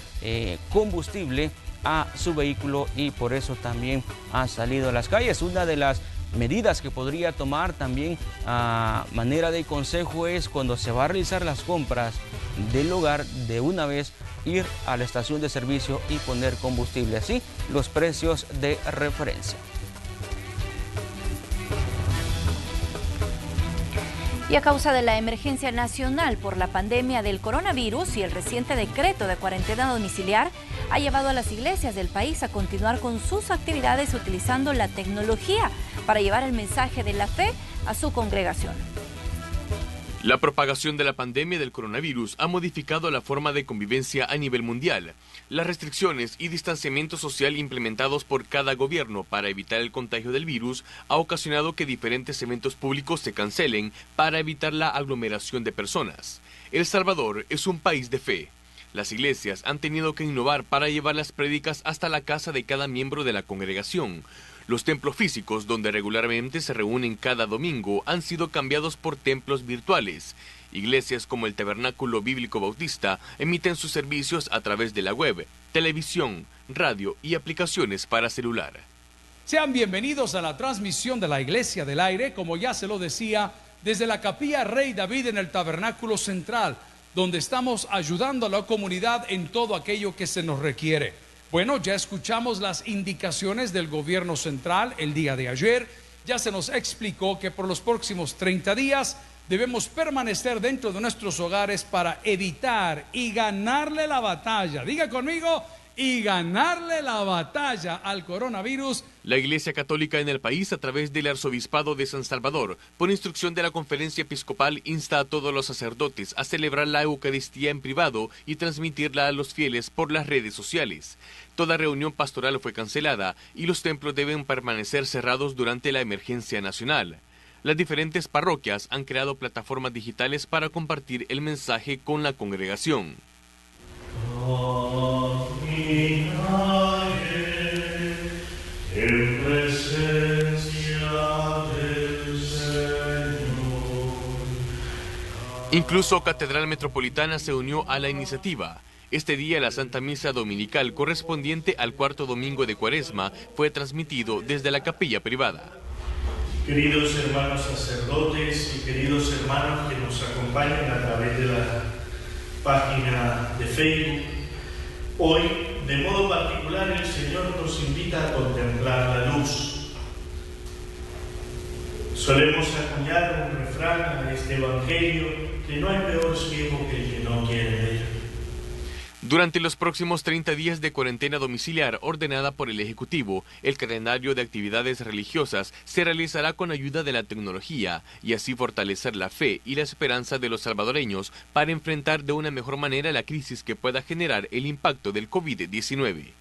combustible a su vehículo y por eso también ha salido a las calles. Una de las medidas que podría tomar también a manera de consejo es cuando se va a realizar las compras del hogar, de una vez ir a la estación de servicio y poner combustible, así los precios de referencia. Y a causa de la emergencia nacional por la pandemia del coronavirus y el reciente decreto de cuarentena domiciliar, ha llevado a las iglesias del país a continuar con sus actividades utilizando la tecnología para llevar el mensaje de la fe a su congregación. La propagación de la pandemia del coronavirus ha modificado la forma de convivencia a nivel mundial. Las restricciones y distanciamiento social implementados por cada gobierno para evitar el contagio del virus ha ocasionado que diferentes eventos públicos se cancelen para evitar la aglomeración de personas. El Salvador es un país de fe. Las iglesias han tenido que innovar para llevar las prédicas hasta la casa de cada miembro de la congregación. Los templos físicos, donde regularmente se reúnen cada domingo, han sido cambiados por templos virtuales. Iglesias como el Tabernáculo Bíblico Bautista emiten sus servicios a través de la web, televisión, radio y aplicaciones para celular. Sean bienvenidos a la transmisión de la Iglesia del Aire, como ya se lo decía, desde la Capilla Rey David en el Tabernáculo Central, donde estamos ayudando a la comunidad en todo aquello que se nos requiere. Bueno, ya escuchamos las indicaciones del gobierno central el día de ayer. Ya se nos explicó que por los próximos 30 días debemos permanecer dentro de nuestros hogares para evitar y ganarle la batalla. Diga conmigo, y ganarle la batalla al coronavirus. La Iglesia Católica en el país, a través del Arzobispado de San Salvador, por instrucción de la Conferencia Episcopal, insta a todos los sacerdotes a celebrar la Eucaristía en privado y transmitirla a los fieles por las redes sociales. Toda reunión pastoral fue cancelada y los templos deben permanecer cerrados durante la emergencia nacional. Las diferentes parroquias han creado plataformas digitales para compartir el mensaje con la congregación. En presencia del Señor. Incluso Catedral Metropolitana se unió a la iniciativa. Este día la Santa Misa Dominical, correspondiente al cuarto domingo de Cuaresma, fue transmitido desde la capilla privada. Queridos hermanos sacerdotes y queridos hermanos que nos acompañan a través de la página de Facebook, hoy, de modo particular, el Señor nos invita a contemplar la luz. Solemos acuñar un refrán a este Evangelio, que no hay peor ciego que el que no quiere ver. Durante los próximos 30 días de cuarentena domiciliar ordenada por el Ejecutivo, el calendario de actividades religiosas se realizará con ayuda de la tecnología y así fortalecer la fe y la esperanza de los salvadoreños para enfrentar de una mejor manera la crisis que pueda generar el impacto del COVID-19.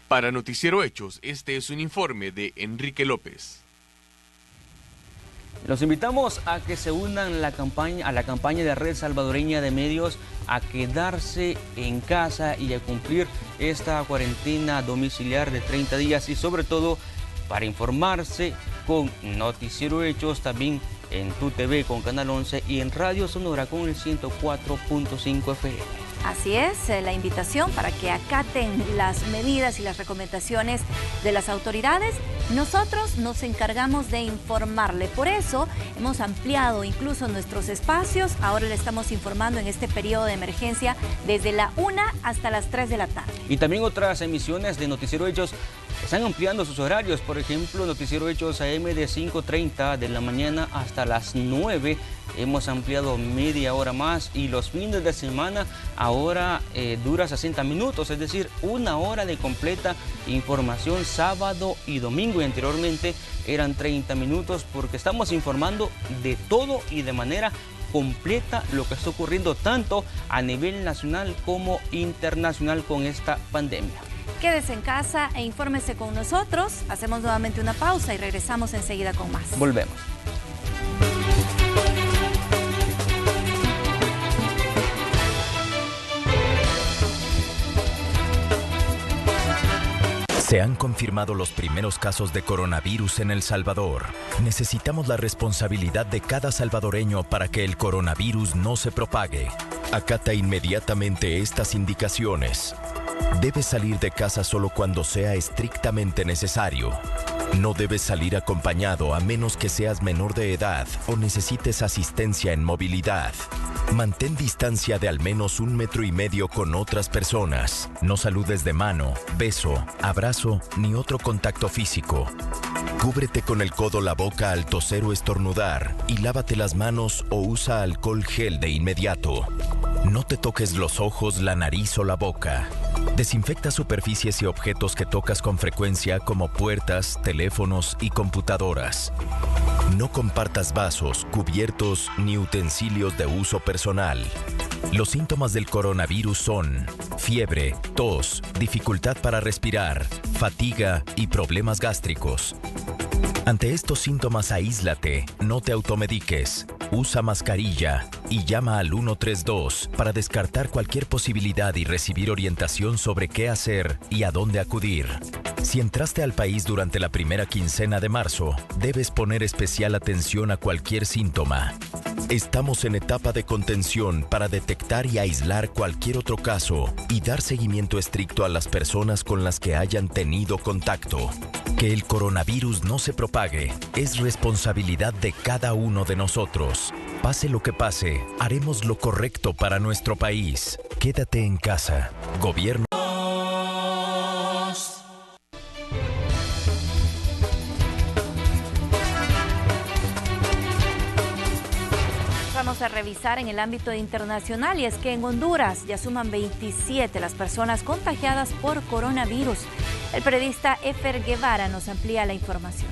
Para Noticiero Hechos, este es un informe de Enrique López. Los invitamos a que se unan a la campaña de Red Salvadoreña de Medios a quedarse en casa y a cumplir esta cuarentena domiciliar de 30 días y sobre todo para informarse con Noticiero Hechos, también en Tu TV con Canal 11 y en Radio Sonora con el 104.5 FM. Así es, la invitación para que acaten las medidas y las recomendaciones de las autoridades. Nosotros nos encargamos de informarle. Por eso hemos ampliado incluso nuestros espacios. Ahora le estamos informando en este periodo de emergencia desde la 1 hasta las 3 de la tarde. Y también otras emisiones de Noticiero Hechos están ampliando sus horarios. Por ejemplo, Noticiero Hechos AM de 5:30 de la mañana hasta las 9. Hemos ampliado media hora más y los fines de semana ahora dura 60 minutos, es decir, 1 hora de completa información sábado y domingo. Y anteriormente eran 30 minutos porque estamos informando de todo y de manera completa lo que está ocurriendo tanto a nivel nacional como internacional con esta pandemia. Quédese en casa e infórmese con nosotros. Hacemos nuevamente una pausa y regresamos enseguida con más. Volvemos. Se han confirmado los primeros casos de coronavirus en El Salvador. Necesitamos la responsabilidad de cada salvadoreño para que el coronavirus no se propague. Acata inmediatamente estas indicaciones. Debes salir de casa solo cuando sea estrictamente necesario. No debes salir acompañado a menos que seas menor de edad o necesites asistencia en movilidad. Mantén distancia de al menos 1,5 metros con otras personas. No saludes de mano, beso, abrazo ni otro contacto físico. Cúbrete con el codo la boca al toser o estornudar y lávate las manos o usa alcohol gel de inmediato. No te toques los ojos, la nariz o la boca. Desinfecta superficies y objetos que tocas con frecuencia como puertas, teléfonos y computadoras. No compartas vasos, cubiertos ni utensilios de uso personal. Los síntomas del coronavirus son fiebre, tos, dificultad para respirar, fatiga y problemas gástricos. Ante estos síntomas, aíslate, no te automediques, usa mascarilla y llama al 132 para descartar cualquier posibilidad y recibir orientación sobre qué hacer y a dónde acudir. Si entraste al país durante la primera quincena de marzo, debes poner especial atención a cualquier síntoma. Estamos en etapa de contención para detectar y aislar cualquier otro caso y dar seguimiento estricto a las personas con las que hayan tenido contacto. Que el coronavirus no se propague es responsabilidad de cada uno de nosotros. Pase lo que pase, haremos lo correcto para nuestro país. Quédate en casa. Gobierno. Vamos a revisar en el ámbito internacional y es que en Honduras ya suman 27 las personas contagiadas por coronavirus. El periodista Efer Guevara nos amplía la información.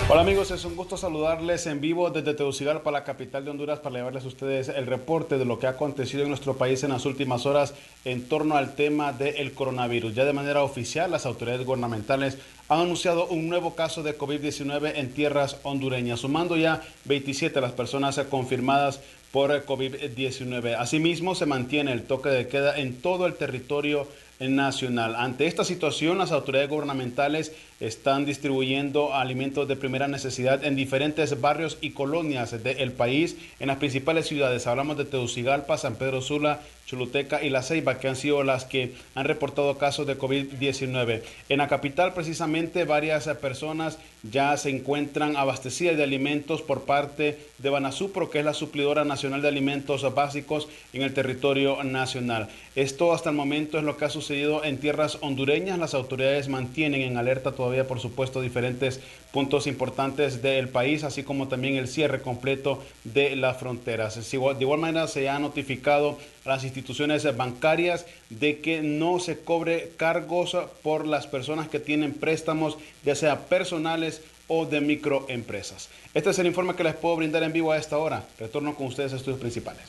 Hola amigos, es un gusto saludarles en vivo desde Tegucigalpa, la capital de Honduras, para llevarles a ustedes el reporte de lo que ha acontecido en nuestro país en las últimas horas en torno al tema del coronavirus. Ya de manera oficial, las autoridades gubernamentales han anunciado un nuevo caso de COVID-19 en tierras hondureñas, sumando ya 27 las personas confirmadas por COVID-19. Asimismo, se mantiene el toque de queda en todo el territorio nacional. Ante esta situación, las autoridades gubernamentales están distribuyendo alimentos de primera necesidad en diferentes barrios y colonias del país, en las principales ciudades. Hablamos de Tegucigalpa, San Pedro Sula, Choluteca y La Ceiba, que han sido las que han reportado casos de COVID-19. En la capital, precisamente, varias personas ya se encuentran abastecidas de alimentos por parte de Banasupro, que es la suplidora nacional de alimentos básicos en el territorio nacional. Esto hasta el momento es lo que ha sucedido en tierras hondureñas. Las autoridades mantienen en alerta todavía, por supuesto, diferentes puntos importantes del país, así como también el cierre completo de las fronteras. De igual manera, se ha notificado a las instituciones bancarias de que no se cobre cargos por las personas que tienen préstamos, ya sea personales o de microempresas. Este es el informe que les puedo brindar en vivo a esta hora. Retorno con ustedes a estudios principales.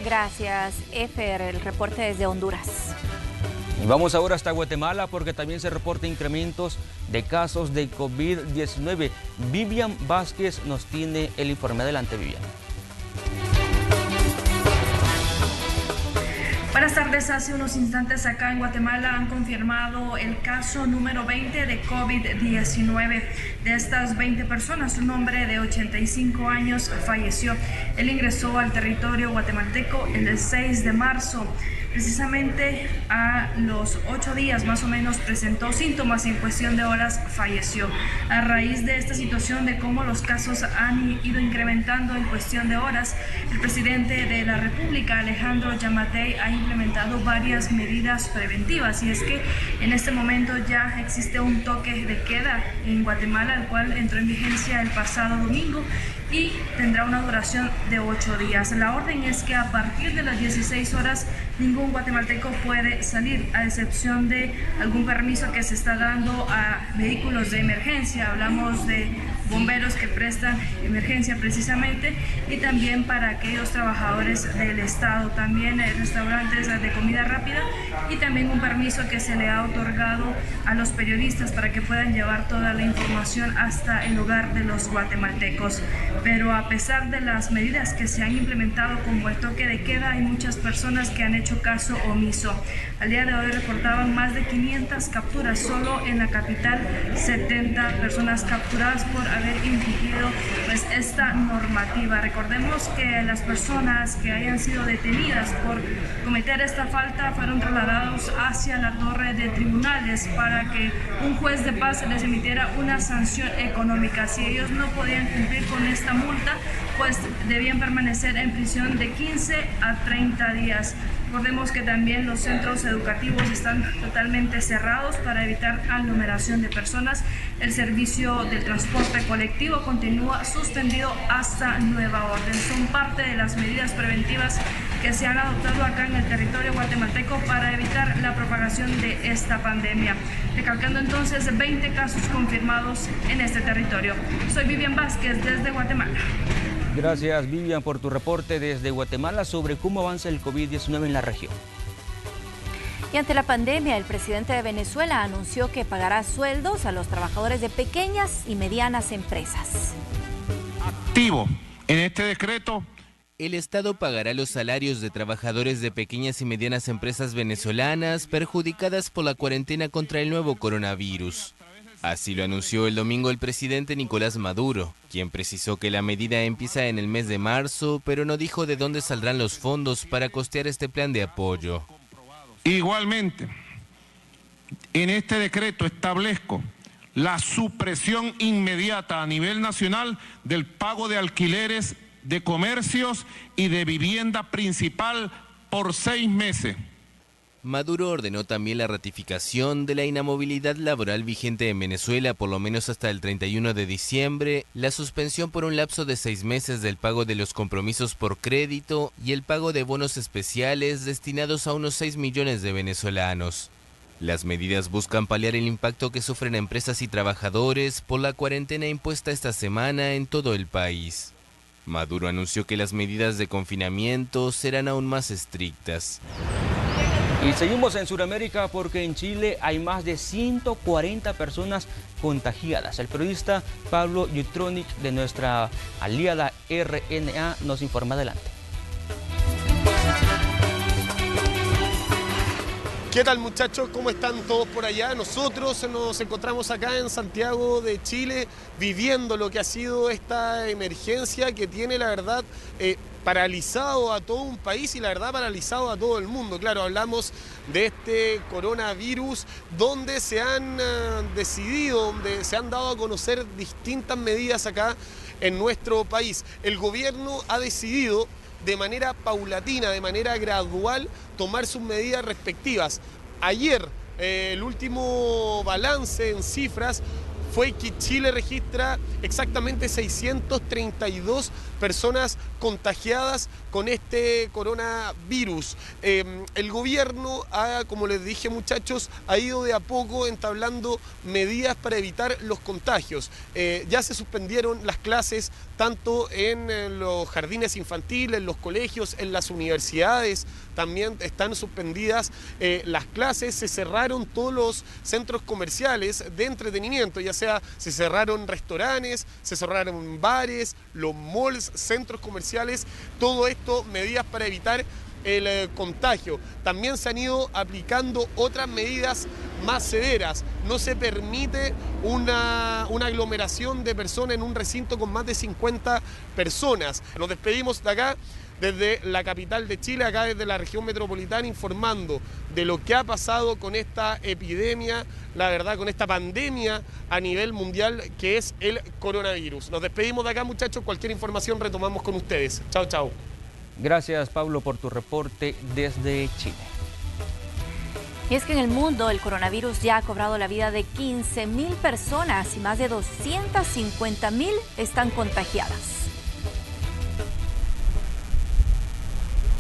Gracias, Efer. El reporte desde Honduras. Y vamos ahora hasta Guatemala porque también se reportan incrementos de casos de COVID-19. Vivian Vázquez nos tiene el informe. Adelante, Vivian. Buenas tardes. Hace unos instantes acá en Guatemala han confirmado el caso número 20 de COVID-19. De estas 20 personas, un hombre de 85 años falleció. Él ingresó al territorio guatemalteco el 6 de marzo. Precisamente a los 8 días más o menos presentó síntomas y en cuestión de horas falleció. A raíz de esta situación de cómo los casos han ido incrementando en cuestión de horas, el presidente de la República, Alejandro Yamatei, ha implementado varias medidas preventivas, y es que en este momento ya existe un toque de queda en Guatemala, el cual entró en vigencia el pasado domingo y tendrá una duración de 8 días. La orden es que a partir de las 16 horas ningún guatemalteco puede salir, a excepción de algún permiso que se está dando a vehículos de emergencia. Hablamos de bomberos que prestan emergencia precisamente, y también para aquellos trabajadores del Estado, también restaurantes de comida rápida, y también un permiso que se le ha otorgado a los periodistas para que puedan llevar toda la información hasta el hogar de los guatemaltecos. Pero a pesar de las medidas que se han implementado como el toque de queda, hay muchas personas que han hecho caso omiso. Al día de hoy reportaban más de 500 capturas solo en la capital, 70 personas capturadas por haber infringido pues esta normativa. Recordemos que las personas que hayan sido detenidas por cometer esta falta fueron trasladados hacia la torre de tribunales para que un juez de paz les emitiera una sanción económica. Si ellos no podían cumplir con esta multa, pues debían permanecer en prisión de 15 a 30 días. Recordemos que también los centros educativos están totalmente cerrados para evitar aglomeración de personas. El servicio del transporte colectivo continúa suspendido hasta nueva orden. Son parte de las medidas preventivas que se han adoptado acá en el territorio guatemalteco para evitar la propagación de esta pandemia. Recalcando entonces 20 casos confirmados en este territorio. Soy Vivian Vázquez desde Guatemala. Gracias, Vivian, por tu reporte desde Guatemala sobre cómo avanza el COVID-19 en la región. Y ante la pandemia, el presidente de Venezuela anunció que pagará sueldos a los trabajadores de pequeñas y medianas empresas. Activo en este decreto. El Estado pagará los salarios de trabajadores de pequeñas y medianas empresas venezolanas perjudicadas por la cuarentena contra el nuevo coronavirus. Así lo anunció el domingo el presidente Nicolás Maduro, quien precisó que la medida empieza en el mes de marzo, pero no dijo de dónde saldrán los fondos para costear este plan de apoyo. Igualmente, en este decreto establezco la supresión inmediata a nivel nacional del pago de alquileres de comercios y de vivienda principal por 6 meses. Maduro ordenó también la ratificación de la inamovilidad laboral vigente en Venezuela por lo menos hasta el 31 de diciembre, la suspensión por un lapso de 6 meses del pago de los compromisos por crédito y el pago de bonos especiales destinados a unos 6 millones de venezolanos. Las medidas buscan paliar el impacto que sufren empresas y trabajadores por la cuarentena impuesta esta semana en todo el país. Maduro anunció que las medidas de confinamiento serán aún más estrictas. Y seguimos en Sudamérica porque en Chile hay más de 140 personas contagiadas. El periodista Pablo Yutronic de nuestra aliada RNA nos informa adelante. ¿Qué tal, muchachos? ¿Cómo están todos por allá? Nosotros nos encontramos acá en Santiago de Chile viviendo lo que ha sido esta emergencia que tiene, la verdad, paralizado a todo un país y la verdad paralizado a todo el mundo. Claro, hablamos de este coronavirus donde se han decidido, donde se han dado a conocer distintas medidas acá en nuestro país. El gobierno ha decidido de manera paulatina, de manera gradual, tomar sus medidas respectivas. Ayer, el último balance en cifras fue que Chile registra exactamente 632 personas contagiadas con este coronavirus. El gobierno, como les dije, muchachos, ha ido de a poco entablando medidas para evitar los contagios. Ya se suspendieron las clases tanto en los jardines infantiles, en los colegios, en las universidades. También están suspendidas las clases, se cerraron todos los centros comerciales de entretenimiento, ya sea se cerraron restaurantes, se cerraron bares, los malls, centros comerciales, todo esto medidas para evitar el contagio. También se han ido aplicando otras medidas más severas. No se permite una aglomeración de personas en un recinto con más de 50 personas. Nos despedimos de acá, desde la capital de Chile, acá desde la región metropolitana, informando de lo que ha pasado con esta epidemia, la verdad, con esta pandemia a nivel mundial que es el coronavirus. Nos despedimos de acá, muchachos. Cualquier información retomamos con ustedes. Chao, chao. Gracias, Pablo, por tu reporte desde Chile. Y es que en el mundo el coronavirus ya ha cobrado la vida de 15.000 personas y más de 250.000 están contagiadas.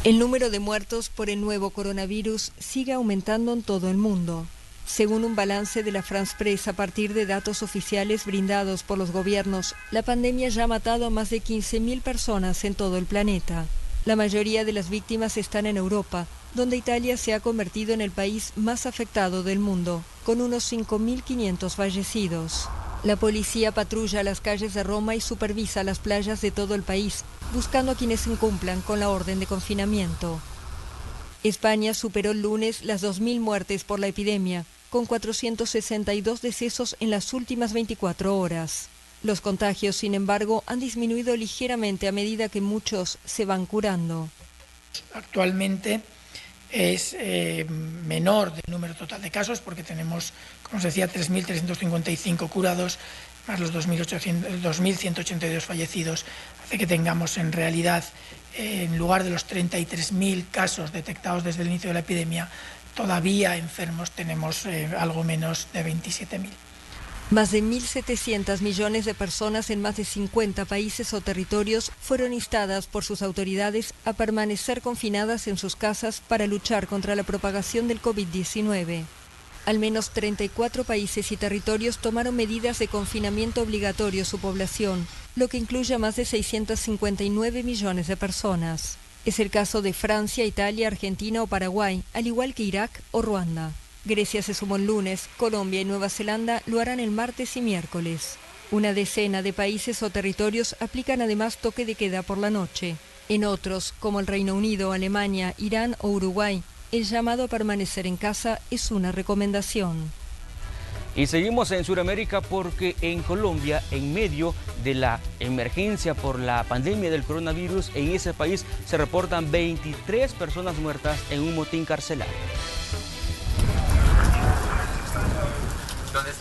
El número de muertos por el nuevo coronavirus sigue aumentando en todo el mundo. Según un balance de la France Presse a partir de datos oficiales brindados por los gobiernos, la pandemia ya ha matado a más de 15.000 personas en todo el planeta. La mayoría de las víctimas están en Europa, donde Italia se ha convertido en el país más afectado del mundo, con unos 5.500 fallecidos. La policía patrulla las calles de Roma y supervisa las playas de todo el país, buscando a quienes incumplan con la orden de confinamiento. España superó el lunes las 2.000 muertes por la epidemia, con 462 decesos en las últimas 24 horas. Los contagios, sin embargo, han disminuido ligeramente a medida que muchos se van curando. Actualmente es menor del número total de casos porque tenemos, como os decía, 3.355 curados más los 2.182 fallecidos. Hace que tengamos en realidad, en lugar de los 33.000 casos detectados desde el inicio de la epidemia, todavía enfermos tenemos algo menos de 27.000. Más de 1.700 millones de personas en más de 50 países o territorios fueron instadas por sus autoridades a permanecer confinadas en sus casas para luchar contra la propagación del COVID-19. Al menos 34 países y territorios tomaron medidas de confinamiento obligatorio a su población, lo que incluye a más de 659 millones de personas. Es el caso de Francia, Italia, Argentina o Paraguay, al igual que Irak o Ruanda. Grecia se sumó el lunes, Colombia y Nueva Zelanda lo harán el martes y miércoles. Una decena de países o territorios aplican además toque de queda por la noche. En otros, como el Reino Unido, Alemania, Irán o Uruguay, el llamado a permanecer en casa es una recomendación. Y seguimos en Sudamérica porque en Colombia, en medio de la emergencia por la pandemia del coronavirus, en ese país se reportan 23 personas muertas en un motín carcelario.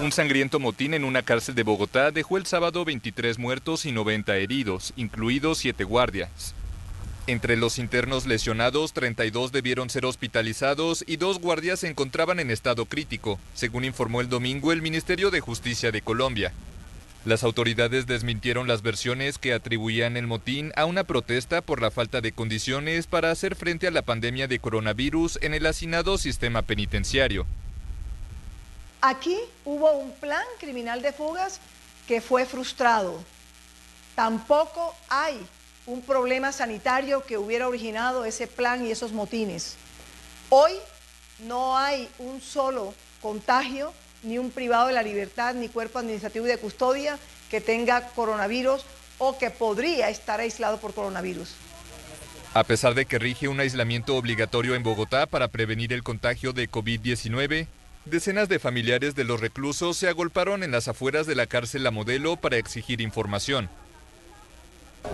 Un sangriento motín en una cárcel de Bogotá dejó el sábado 23 muertos y 90 heridos, incluidos 7 guardias. Entre los internos lesionados, 32 debieron ser hospitalizados y 2 guardias se encontraban en estado crítico, según informó el domingo el Ministerio de Justicia de Colombia. Las autoridades desmintieron las versiones que atribuían el motín a una protesta por la falta de condiciones para hacer frente a la pandemia de coronavirus en el hacinado sistema penitenciario. Aquí hubo un plan criminal de fugas que fue frustrado. Tampoco hay un problema sanitario que hubiera originado ese plan y esos motines. Hoy no hay un solo contagio, ni un privado de la libertad, ni cuerpo administrativo y de custodia que tenga coronavirus o que podría estar aislado por coronavirus. A pesar de que rige un aislamiento obligatorio en Bogotá para prevenir el contagio de COVID-19, decenas de familiares de los reclusos se agolparon en las afueras de la cárcel La Modelo para exigir información.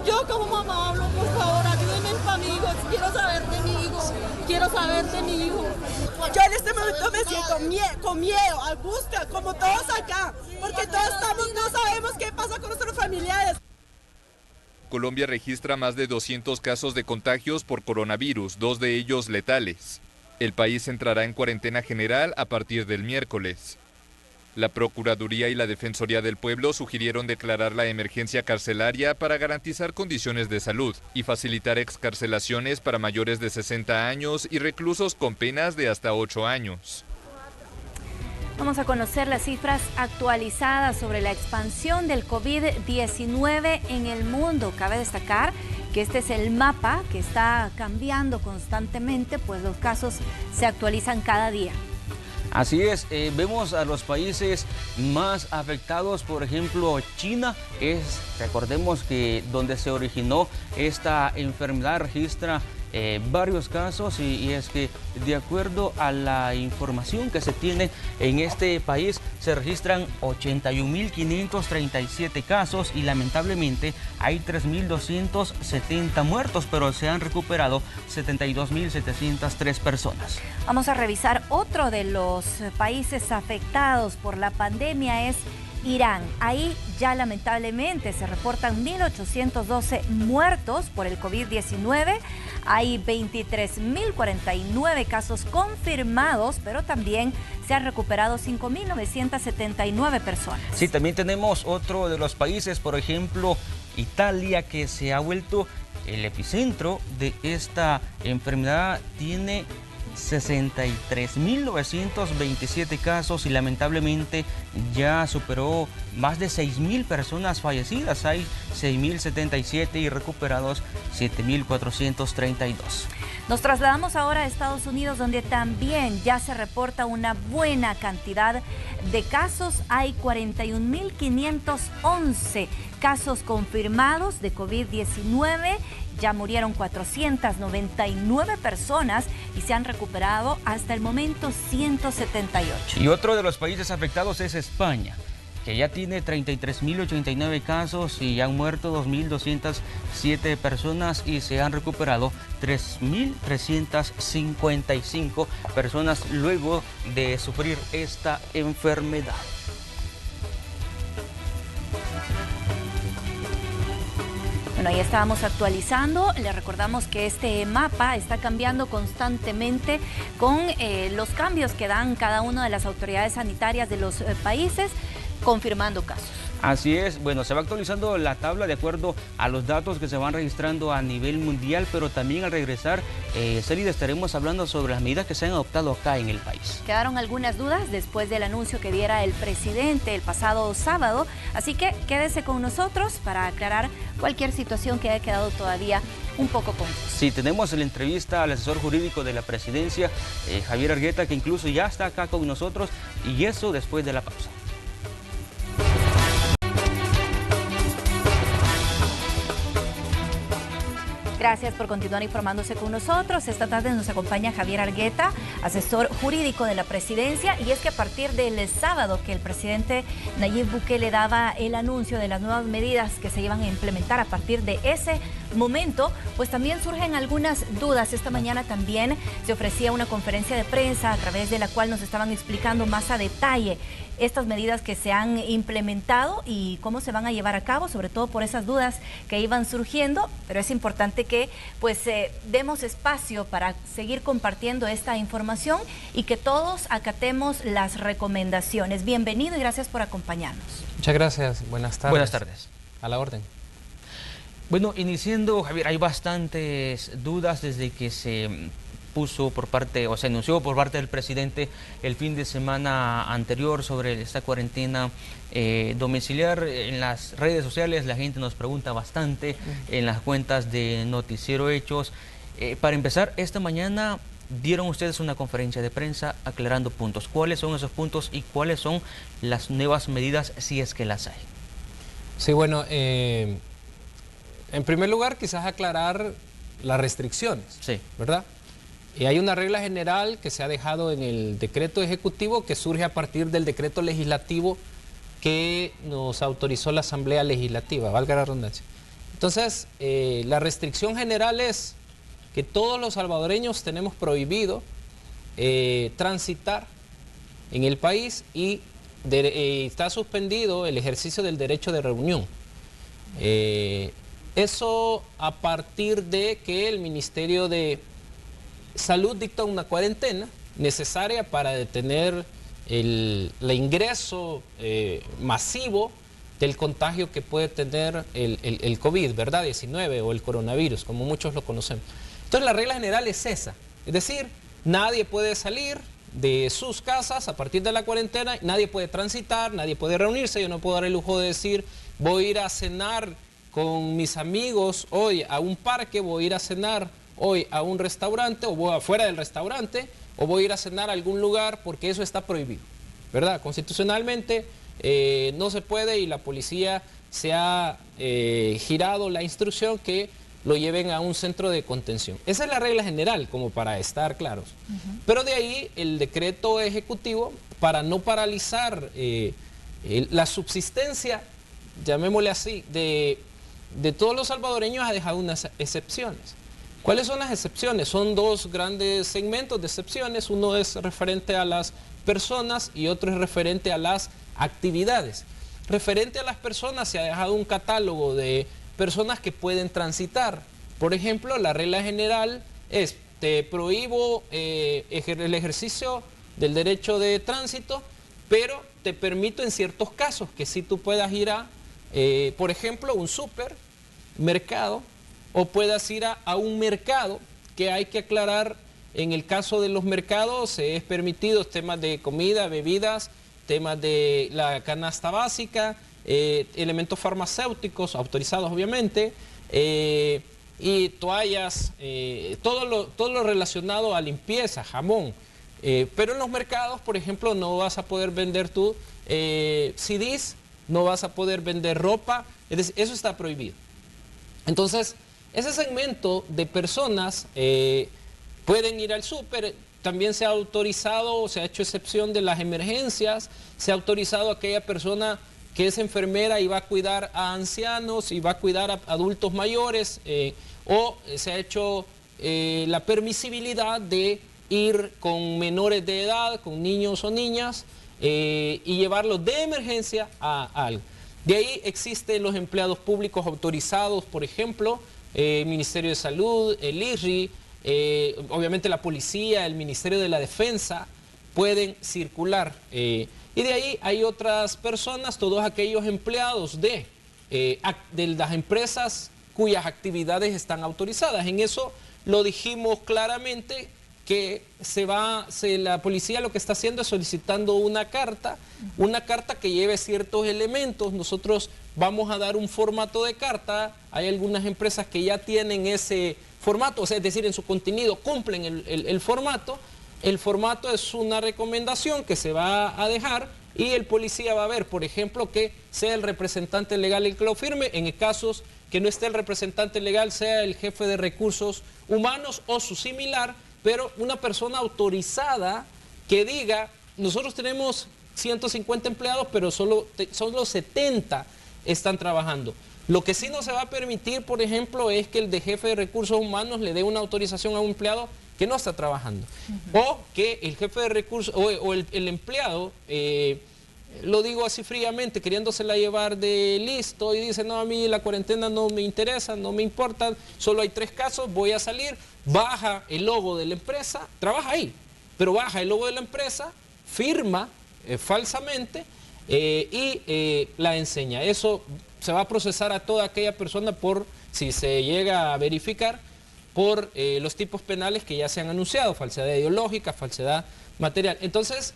Yo como mamá hablo, por favor, ayúdenme a mi hijo, quiero saber de mi hijo, quiero saber de mi hijo. Yo en este momento me siento con miedo, angustia, como todos acá, porque todos no sabemos qué pasa con nuestros familiares. Colombia registra más de 200 casos de contagios por coronavirus, 2 de ellos letales. El país entrará en cuarentena general a partir del miércoles. La Procuraduría y la Defensoría del Pueblo sugirieron declarar la emergencia carcelaria para garantizar condiciones de salud y facilitar excarcelaciones para mayores de 60 años y reclusos con penas de hasta 8 años. Vamos a conocer las cifras actualizadas sobre la expansión del COVID-19 en el mundo. Cabe destacar que este es el mapa que está cambiando constantemente, pues los casos se actualizan cada día. Así es, vemos a los países más afectados, por ejemplo, China recordemos que donde se originó esta enfermedad registra varios casos y es que de acuerdo a la información que se tiene en este país se registran 81.537 casos y lamentablemente hay 3.270 muertos, pero se han recuperado 72.703 personas. Vamos a revisar otro de los países afectados por la pandemia, es Irán. Ahí ya lamentablemente se reportan 1.812 muertos por el COVID-19. Hay 23.049 casos confirmados, pero también se han recuperado 5.979 personas. Sí, también tenemos otro de los países, por ejemplo, Italia, que se ha vuelto el epicentro de esta enfermedad. Tiene 63.927 casos y lamentablemente ya superó más de 6.000 personas fallecidas. Hay 6.077 y recuperados 7.432. Nos trasladamos ahora a Estados Unidos, donde también ya se reporta una buena cantidad de casos. Hay 41.511 casos confirmados de COVID-19. Ya murieron 499 personas y se han recuperado hasta el momento 178. Y otro de los países afectados es España, que ya tiene 33.089 casos y han muerto 2.207 personas y se han recuperado 3.355 personas luego de sufrir esta enfermedad. Bueno, ahí estábamos actualizando. Le recordamos que este mapa está cambiando constantemente con los cambios que dan cada una de las autoridades sanitarias de los países, confirmando casos. Así es, bueno, se va actualizando la tabla de acuerdo a los datos que se van registrando a nivel mundial, pero también al regresar, Celida, estaremos hablando sobre las medidas que se han adoptado acá en el país. Quedaron algunas dudas después del anuncio que diera el presidente el pasado sábado, así que quédese con nosotros para aclarar cualquier situación que haya quedado todavía un poco confusa. Sí, tenemos la entrevista al asesor jurídico de la presidencia, Javier Argueta, que incluso ya está acá con nosotros, y eso después de la pausa. Gracias por continuar informándose con nosotros. Esta tarde nos acompaña Javier Argueta, asesor jurídico de la presidencia, y es que a partir del sábado que el presidente Nayib Bukele daba el anuncio de las nuevas medidas que se iban a implementar a partir de ese momento, pues también surgen algunas dudas. Esta mañana también se ofrecía una conferencia de prensa a través de la cual nos estaban explicando más a detalle estas medidas que se han implementado y cómo se van a llevar a cabo, sobre todo por esas dudas que iban surgiendo, pero es importante que pues demos espacio para seguir compartiendo esta información y que todos acatemos las recomendaciones. Bienvenido y gracias por acompañarnos. Muchas gracias, buenas tardes. Buenas tardes. A la orden. Bueno, iniciando, Javier, hay bastantes dudas desde que se puso por parte, o se anunció por parte del presidente el fin de semana anterior sobre esta cuarentena domiciliar. En las redes sociales la gente nos pregunta bastante, en las cuentas de Noticiero Hechos. Para empezar, esta mañana dieron ustedes una conferencia de prensa aclarando puntos. ¿Cuáles son esos puntos y cuáles son las nuevas medidas, si es que las hay? Sí, bueno, en primer lugar quizás aclarar las restricciones, sí, ¿verdad? Y hay una regla general que se ha dejado en el decreto ejecutivo que surge a partir del decreto legislativo que nos autorizó la Asamblea Legislativa, valga la redundancia. Entonces, la restricción general es que todos los salvadoreños tenemos prohibido transitar en el país y está suspendido el ejercicio del derecho de reunión. Eso a partir de que el Ministerio de Salud dicta una cuarentena necesaria para detener el ingreso masivo del contagio que puede tener el COVID, ¿verdad? 19 o el coronavirus, como muchos lo conocemos. Entonces la regla general es esa, es decir, nadie puede salir de sus casas a partir de la cuarentena, nadie puede transitar, nadie puede reunirse. Yo no puedo dar el lujo de decir voy a ir a cenar con mis amigos hoy a un parque, voy a ir a cenar hoy a un restaurante o voy afuera del restaurante o voy a ir a cenar a algún lugar, porque eso está prohibido, ¿verdad? Constitucionalmente no se puede, y la policía se ha girado la instrucción que lo lleven a un centro de contención. Esa es la regla general, como para estar claros. Pero de ahí el decreto ejecutivo, para no paralizar la subsistencia, llamémosle así, de todos los salvadoreños, ha dejado unas excepciones. ¿Cuáles son las excepciones? Son dos grandes segmentos de excepciones. Uno es referente a las personas y otro es referente a las actividades. Referente a las personas, se ha dejado un catálogo de personas que pueden transitar. Por ejemplo, la regla general es: te prohíbo el ejercicio del derecho de tránsito, pero te permito en ciertos casos que sí tú puedas ir a, por ejemplo, un supermercado, o puedas ir a un mercado, que hay que aclarar En el caso de los mercados es permitido temas de comida, bebidas, temas de la canasta básica, elementos farmacéuticos autorizados obviamente, y toallas, todo lo relacionado a limpieza, jamón. Pero en los mercados, por ejemplo, no vas a poder vender tú CDs, no vas a poder vender ropa, es decir, eso está prohibido. Entonces, ese segmento de personas pueden ir al súper. También se ha autorizado, se ha hecho excepción de las emergencias, se ha autorizado a aquella persona que es enfermera y va a cuidar a ancianos y va a cuidar a adultos mayores, o se ha hecho la permisibilidad de ir con menores de edad, con niños o niñas, y llevarlos de emergencia a algo. De ahí existen los empleados públicos autorizados, por ejemplo, el Ministerio de Salud, el IRRI, obviamente la policía, el Ministerio de la Defensa, pueden circular. Y de ahí hay otras personas, todos aquellos empleados de las empresas cuyas actividades están autorizadas. En eso lo dijimos claramente, que la policía lo que está haciendo es solicitando una carta que lleve ciertos elementos. Nosotros vamos a dar un formato de carta. Hay algunas empresas que ya tienen ese formato, o sea, es decir, en su contenido cumplen el formato. El formato es una recomendación que se va a dejar y el policía va a ver, por ejemplo, que sea el representante legal el que lo firme. En casos que no esté el representante legal, sea el jefe de recursos humanos o su similar, pero una persona autorizada que diga, nosotros tenemos 150 empleados, pero solo 70 están trabajando. Lo que sí no se va a permitir, por ejemplo, es que el de jefe de recursos humanos le dé una autorización a un empleado que no está trabajando. O que el jefe de recursos, o el empleado, lo digo así fríamente, queriéndosela llevar de listo y dice, no, a mí la cuarentena no me interesa, no me importa, solo hay 3 casos, voy a salir, baja el logo de la empresa, trabaja ahí, pero baja el logo de la empresa, firma falsamente y la enseña. Eso se va a procesar a toda aquella persona por, si se llega a verificar, por los tipos penales que ya se han anunciado, falsedad ideológica, falsedad material. Entonces,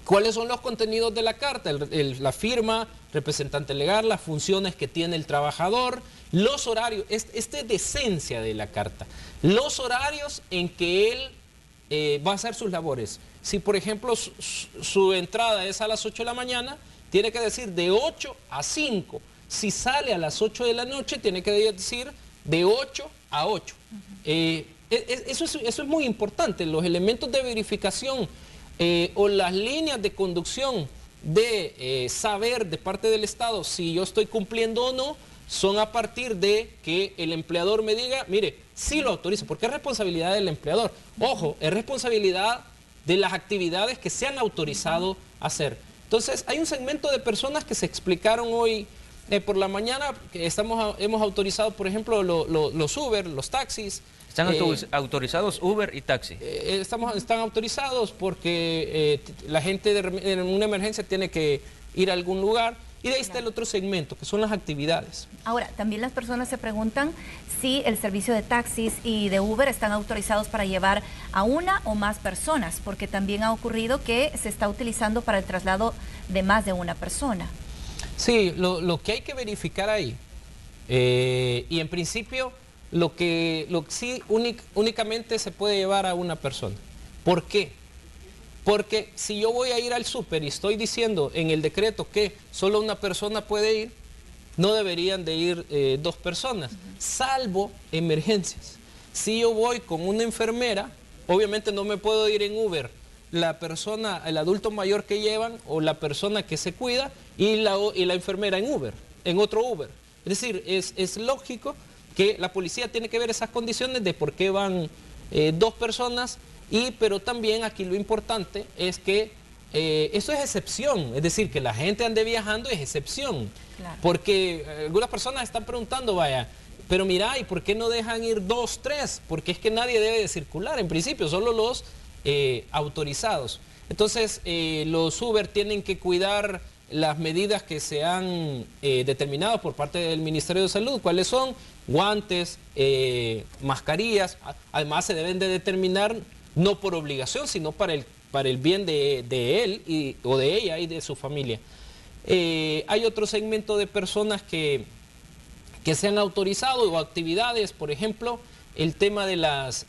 ¿cuáles son los contenidos de la carta? La firma, representante legal, las funciones que tiene el trabajador, los horarios, esta es de esencia de la carta, los horarios en que él va a hacer sus labores. Si, por ejemplo, su entrada es a las 8 de la mañana, tiene que decir de 8 a 5. Si sale a las 8 de la noche, tiene que decir de 8 a 8. Eso es muy importante. Los elementos de verificación o las líneas de conducción de saber de parte del Estado si yo estoy cumpliendo o no, son a partir de que el empleador me diga, mire, sí lo autoriza, porque es responsabilidad del empleador. Ojo, es responsabilidad de las actividades que se han autorizado a hacer. Entonces, hay un segmento de personas que se explicaron hoy por la mañana, que hemos autorizado, por ejemplo, los Uber, los taxis. ¿Están autorizados Uber y taxi? Están autorizados porque la gente en una emergencia tiene que ir a algún lugar. Y de ahí está el otro segmento, que son las actividades. Ahora, también las personas se preguntan si el servicio de taxis y de Uber están autorizados para llevar a una o más personas, porque también ha ocurrido que se está utilizando para el traslado de más de una persona. Sí, lo que hay que verificar ahí, y en principio lo que sí únicamente se puede llevar a una persona. ¿Por qué? Porque si yo voy a ir al súper y estoy diciendo en el decreto que solo una persona puede ir, no deberían de ir 2 personas, salvo emergencias. Si yo voy con una enfermera, obviamente no me puedo ir en Uber la persona, el adulto mayor que llevan o la persona que se cuida y la enfermera en Uber, en otro Uber. Es decir, es lógico que la policía tiene que ver esas condiciones de por qué van 2 personas. Pero también aquí lo importante es que eso es excepción, es decir, que la gente ande viajando es excepción. Claro. Porque algunas personas están preguntando, vaya, pero mira, ¿y por qué no dejan ir 2, 3? Porque es que nadie debe de circular, en principio, solo los autorizados. Entonces, los Uber tienen que cuidar las medidas que se han determinado por parte del Ministerio de Salud. ¿Cuáles son? Guantes, mascarillas. Además se deben de determinar no por obligación, sino para el bien de él o de ella y de su familia. Hay otro segmento de personas que se han autorizado o actividades, por ejemplo, el tema de las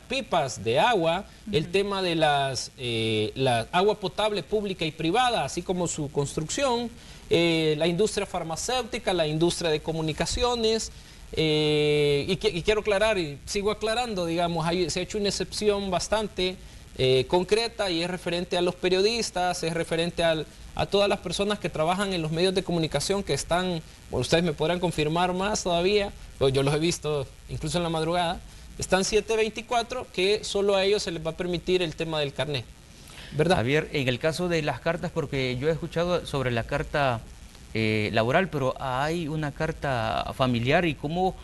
pipas de agua, el tema de la agua potable pública y privada, así como su construcción, la industria farmacéutica, la industria de comunicaciones, y quiero aclarar, y sigo aclarando, digamos, se ha hecho una excepción bastante concreta y es referente a los periodistas, es referente a todas las personas que trabajan en los medios de comunicación que están, bueno, ustedes me podrán confirmar más todavía, pues yo los he visto incluso en la madrugada, están 724 que solo a ellos se les va a permitir el tema del carnet, ¿verdad? Javier, en el caso de las cartas, porque yo he escuchado sobre la carta laboral, pero hay una carta familiar, y cómo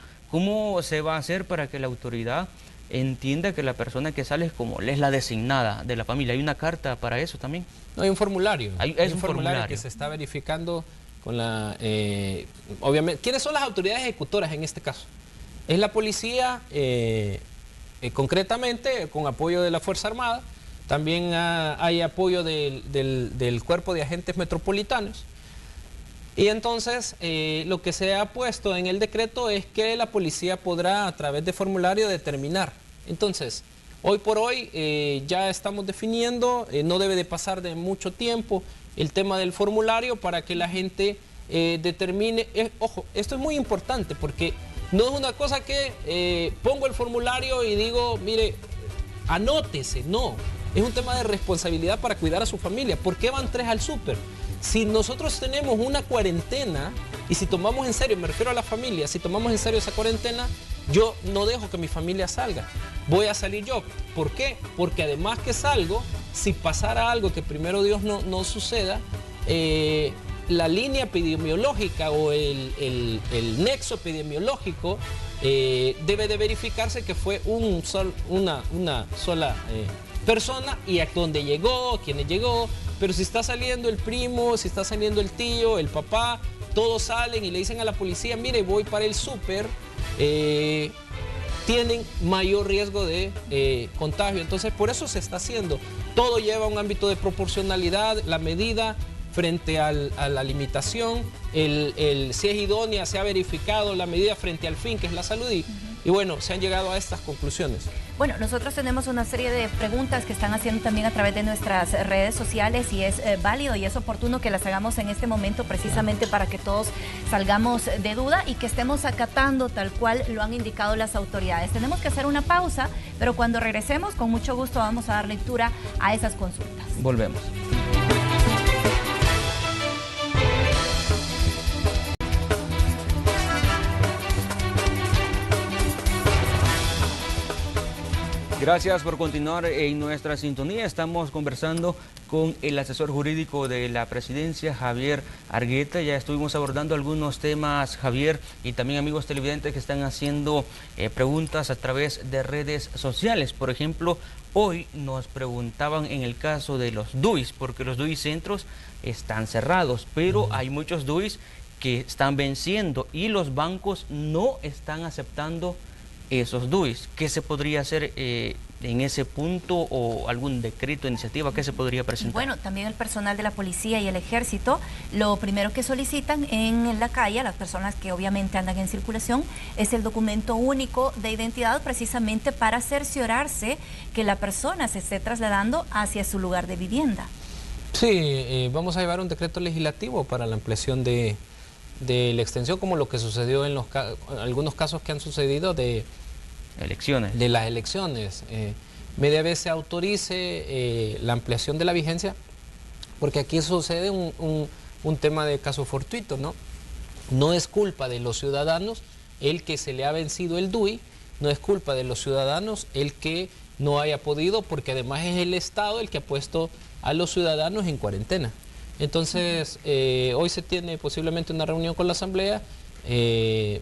se va a hacer para que la autoridad entienda que la persona que sale es la designada de la familia. ¿Hay una carta para eso también? No, hay un formulario. Hay un formulario que se está verificando con la... obviamente, ¿quiénes son las autoridades ejecutoras en este caso? Es la policía, concretamente, con apoyo de la Fuerza Armada. También hay apoyo del Cuerpo de Agentes Metropolitanos. Y entonces, lo que se ha puesto en el decreto es que la policía podrá, a través de formulario, determinar. Entonces, hoy por hoy ya estamos definiendo, no debe de pasar de mucho tiempo el tema del formulario para que la gente determine. Ojo, esto es muy importante porque no es una cosa que pongo el formulario y digo, mire, anótese, no. Es un tema de responsabilidad para cuidar a su familia. ¿Por qué van 3 al súper? Si nosotros tenemos una cuarentena y si tomamos en serio, me refiero a la familia, si tomamos en serio esa cuarentena, yo no dejo que mi familia salga. Voy a salir yo. ¿Por qué? Porque además que salgo, si pasara algo que primero Dios no suceda, la línea epidemiológica o el nexo epidemiológico debe de verificarse que fue una sola persona y a dónde llegó, quién llegó. Pero si está saliendo el primo, si está saliendo el tío, el papá, todos salen y le dicen a la policía, mire, voy para el súper, tienen mayor riesgo de contagio. Entonces, por eso se está haciendo. Todo lleva a un ámbito de proporcionalidad, la medida frente a la limitación, si es idónea, se ha verificado la medida frente al fin, que es la salud, y bueno, se han llegado a estas conclusiones. Bueno, nosotros tenemos una serie de preguntas que están haciendo también a través de nuestras redes sociales y es válido y es oportuno que las hagamos en este momento precisamente para que todos salgamos de duda y que estemos acatando tal cual lo han indicado las autoridades. Tenemos que hacer una pausa, pero cuando regresemos, con mucho gusto vamos a dar lectura a esas consultas. Volvemos. Gracias por continuar en nuestra sintonía. Estamos conversando con el asesor jurídico de la presidencia, Javier Argueta. Ya estuvimos abordando algunos temas, Javier, y también amigos televidentes que están haciendo preguntas a través de redes sociales. Por ejemplo, hoy nos preguntaban en el caso de los DUIs, porque los DUIs centros están cerrados, pero hay muchos DUIs que están venciendo y los bancos no están aceptando esos DUIs. ¿Qué se podría hacer en ese punto o algún decreto, iniciativa que se podría presentar? Bueno, también el personal de la policía y el ejército, lo primero que solicitan en la calle, las personas que obviamente andan en circulación, es el documento único de identidad precisamente para cerciorarse que la persona se esté trasladando hacia su lugar de vivienda. Sí, vamos a llevar un decreto legislativo para la ampliación de la extensión, como lo que sucedió en algunos casos que han sucedido de las elecciones. Media vez se autorice la ampliación de la vigencia, porque aquí sucede un tema de caso fortuito, ¿no? No es culpa de los ciudadanos el que se le ha vencido el DUI, no es culpa de los ciudadanos el que no haya podido, porque además es el Estado el que ha puesto a los ciudadanos en cuarentena. Entonces, hoy se tiene posiblemente una reunión con la Asamblea.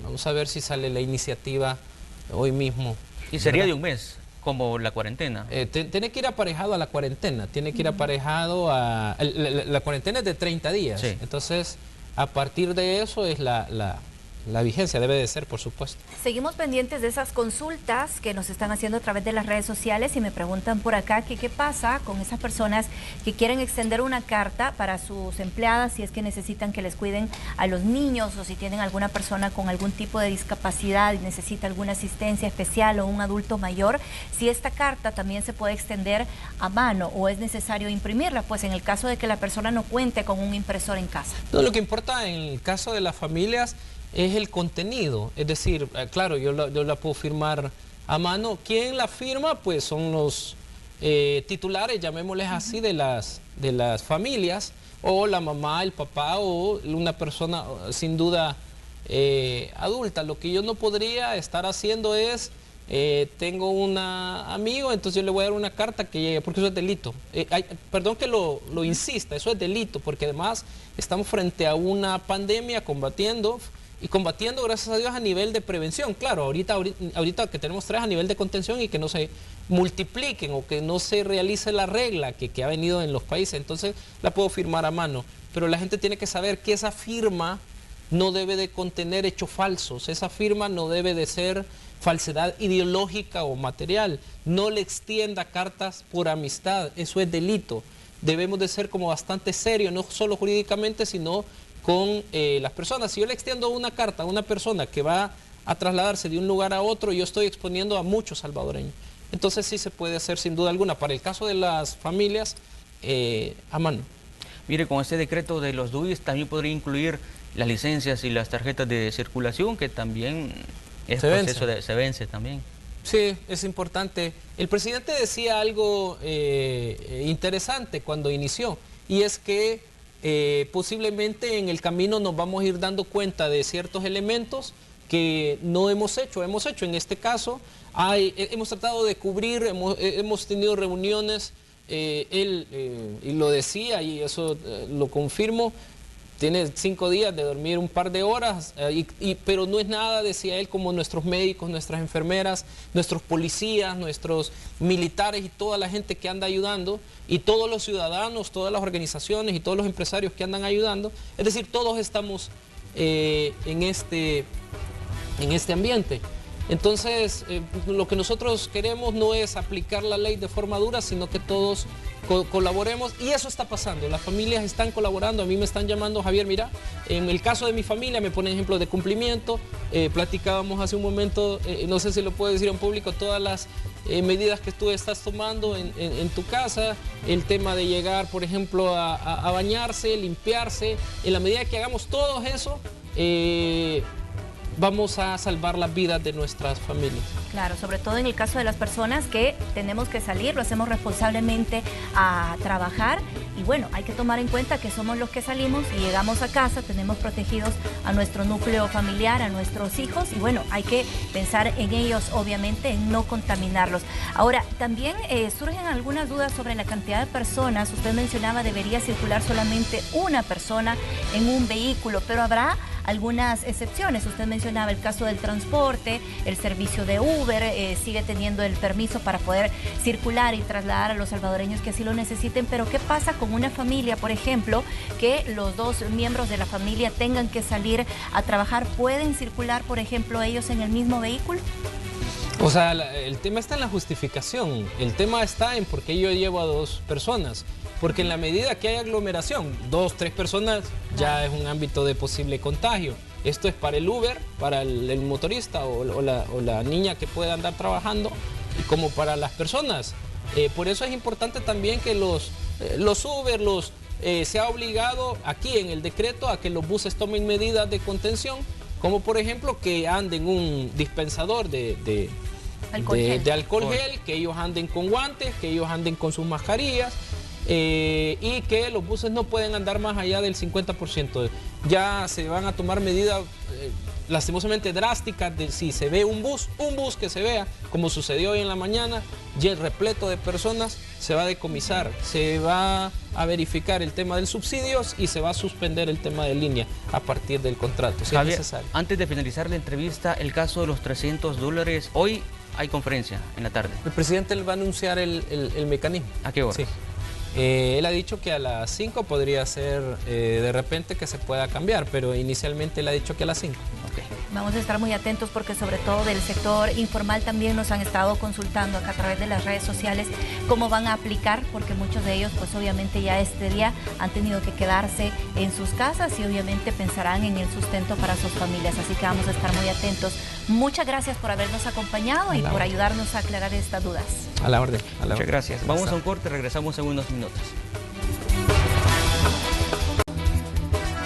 Vamos a ver si sale la iniciativa hoy mismo. Y sería de un mes. como la cuarentena. Tiene que ir aparejado a la cuarentena, tiene que ir aparejado a... La cuarentena es de 30 días, sí. Entonces a partir de eso es la vigencia, debe de ser, por supuesto. Seguimos pendientes de esas consultas que nos están haciendo a través de las redes sociales y me preguntan por acá que qué pasa con esas personas que quieren extender una carta para sus empleadas si es que necesitan que les cuiden a los niños o si tienen alguna persona con algún tipo de discapacidad y necesita alguna asistencia especial o un adulto mayor, si esta carta también se puede extender a mano o es necesario imprimirla, pues en el caso de que la persona no cuente con un impresor en casa. No, lo que importa en el caso de las familias es el contenido, es decir, claro, yo la puedo firmar a mano. ¿Quién la firma? Pues son los titulares, llamémosles así, de las familias, o la mamá, el papá, o una persona sin duda adulta. Lo que yo no podría estar haciendo es, tengo un amigo, entonces yo le voy a dar una carta que llegue, porque eso es delito. Perdón que lo insista, eso es delito, porque además estamos frente a una pandemia combatiendo, gracias a Dios, a nivel de prevención. Claro, ahorita que tenemos 3 a nivel de contención y que no se multipliquen o que no se realice la regla que ha venido en los países, entonces la puedo firmar a mano. Pero la gente tiene que saber que esa firma no debe de contener hechos falsos, esa firma no debe de ser falsedad ideológica o material. No le extienda cartas por amistad, eso es delito. Debemos de ser como bastante serios, no solo jurídicamente, sino con las personas. Si yo le extiendo una carta a una persona que va a trasladarse de un lugar a otro, yo estoy exponiendo a muchos salvadoreños. Entonces sí se puede hacer sin duda alguna. Para el caso de las familias, a mano. Mire, con este decreto de los DUIs también podría incluir las licencias y las tarjetas de circulación, que también se vence también. Sí, es importante. El presidente decía algo interesante cuando inició, y es que posiblemente en el camino nos vamos a ir dando cuenta de ciertos elementos que no hemos hecho. En este caso, hemos tratado de cubrir, hemos tenido reuniones, él, y lo decía, y eso lo confirmo, tiene 5 días de dormir un par de horas, pero no es nada, decía él, como nuestros médicos, nuestras enfermeras, nuestros policías, nuestros militares y toda la gente que anda ayudando, y todos los ciudadanos, todas las organizaciones y todos los empresarios que andan ayudando. Es decir, todos estamos en este ambiente. Entonces, lo que nosotros queremos no es aplicar la ley de forma dura, sino que todos colaboremos, y eso está pasando. Las familias están colaborando. A mí me están llamando: Javier, mira, en el caso de mi familia me ponen ejemplos de cumplimiento. Platicábamos hace un momento, no sé si lo puedo decir en público, todas las medidas que tú estás tomando en tu casa, el tema de llegar, por ejemplo, a bañarse, limpiarse. En la medida que hagamos todo eso, vamos a salvar las vidas de nuestras familias. Claro, sobre todo en el caso de las personas que tenemos que salir, lo hacemos responsablemente a trabajar, y bueno, hay que tomar en cuenta que somos los que salimos y llegamos a casa, tenemos protegidos a nuestro núcleo familiar, a nuestros hijos, y bueno, hay que pensar en ellos, obviamente, en no contaminarlos. Ahora, también surgen algunas dudas sobre la cantidad de personas. Usted mencionaba debería circular solamente una persona en un vehículo, pero habrá algunas excepciones. Usted mencionaba el caso del transporte, el servicio de Uber, sigue teniendo el permiso para poder circular y trasladar a los salvadoreños que así lo necesiten, pero ¿qué pasa con una familia, por ejemplo, que los 2 miembros de la familia tengan que salir a trabajar? ¿Pueden circular, por ejemplo, ellos en el mismo vehículo? O sea, el tema está en la justificación, el tema está en por qué yo llevo a 2 personas. Porque en la medida que hay aglomeración, 2, 3 personas, ya es un ámbito de posible contagio. Esto es para el Uber, para el motorista o la niña que pueda andar trabajando, y como para las personas. Por eso es importante también que los Uber, se ha obligado aquí en el decreto a que los buses tomen medidas de contención, como por ejemplo que anden un dispensador de alcohol gel, que ellos anden con guantes, que ellos anden con sus mascarillas. Y que los buses no pueden andar más allá del 50%. Ya se van a tomar medidas lastimosamente drásticas de si se ve un bus que se vea, como sucedió hoy en la mañana, ya repleto de personas, se va a decomisar, se va a verificar el tema del subsidio y se va a suspender el tema de línea a partir del contrato, si Javier, es necesario. Antes de finalizar la entrevista, el caso de los $300, hoy hay conferencia en la tarde. El presidente va a anunciar el mecanismo. ¿A qué hora? Sí. Él ha dicho que a las 5 podría ser de repente que se pueda cambiar, pero inicialmente él ha dicho que a las 5. Okay. Vamos a estar muy atentos porque sobre todo del sector informal también nos han estado consultando acá a través de las redes sociales cómo van a aplicar, porque muchos de ellos pues obviamente ya este día han tenido que quedarse en sus casas y obviamente pensarán en el sustento para sus familias, así que vamos a estar muy atentos. Muchas gracias por habernos acompañado y por ayudarnos a aclarar estas dudas. A la orden. Muchas gracias. Vamos a un corte, regresamos en unos minutos.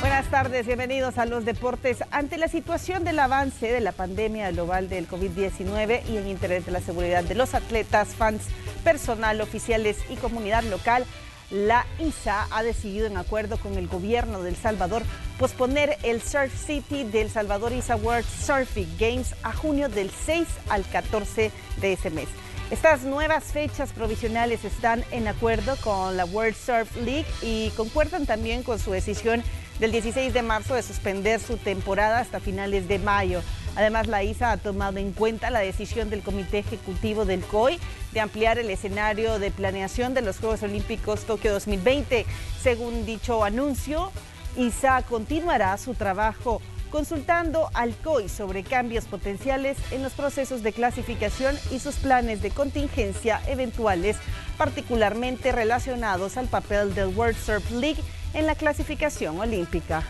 Buenas tardes, bienvenidos a los deportes. Ante la situación del avance de la pandemia global del COVID-19 y en interés de la seguridad de los atletas, fans, personal, oficiales y comunidad local, la ISA ha decidido, en acuerdo con el gobierno de El Salvador, posponer el Surf City de El Salvador ISA World Surfing Games a junio del 6 al 14 de ese mes. Estas nuevas fechas provisionales están en acuerdo con la World Surf League y concuerdan también con su decisión del 16 de marzo de suspender su temporada hasta finales de mayo. Además, la ISA ha tomado en cuenta la decisión del Comité Ejecutivo del COI de ampliar el escenario de planeación de los Juegos Olímpicos Tokio 2020. Según dicho anuncio, ISA continuará su trabajo consultando al COI sobre cambios potenciales en los procesos de clasificación y sus planes de contingencia eventuales, particularmente relacionados al papel del World Surf League en la clasificación olímpica.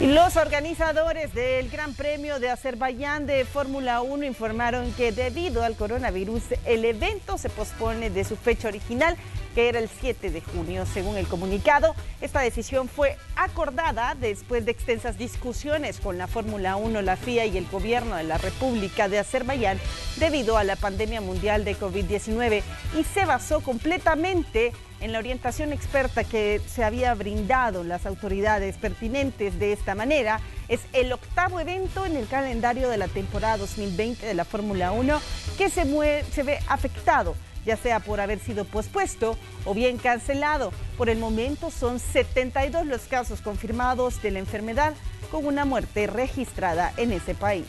Y los organizadores del Gran Premio de Azerbaiyán de Fórmula 1 informaron que debido al coronavirus, el evento se pospone de su fecha original, que era el 7 de junio. Según el comunicado, esta decisión fue acordada después de extensas discusiones con la Fórmula 1, la FIA y el gobierno de la República de Azerbaiyán debido a la pandemia mundial de COVID-19 y se basó completamente en la orientación experta que se había brindado las autoridades pertinentes. De esta manera, es el octavo evento en el calendario de la temporada 2020 de la Fórmula 1 que se ve afectado, ya sea por haber sido pospuesto o bien cancelado. Por el momento son 72 los casos confirmados de la enfermedad, con una muerte registrada en ese país.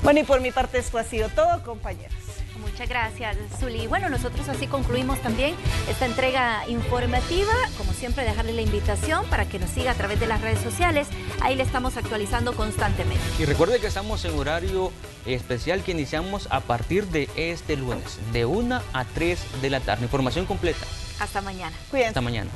Bueno, y por mi parte esto ha sido todo, compañeros. Muchas gracias, Zuli. Bueno, nosotros así concluimos también esta entrega informativa. Como siempre, dejarle la invitación para que nos siga a través de las redes sociales. Ahí le estamos actualizando constantemente. Y recuerde que estamos en horario especial que iniciamos a partir de este lunes, de 1 a 3 de la tarde. Información completa. Hasta mañana. Cuídense. Hasta mañana.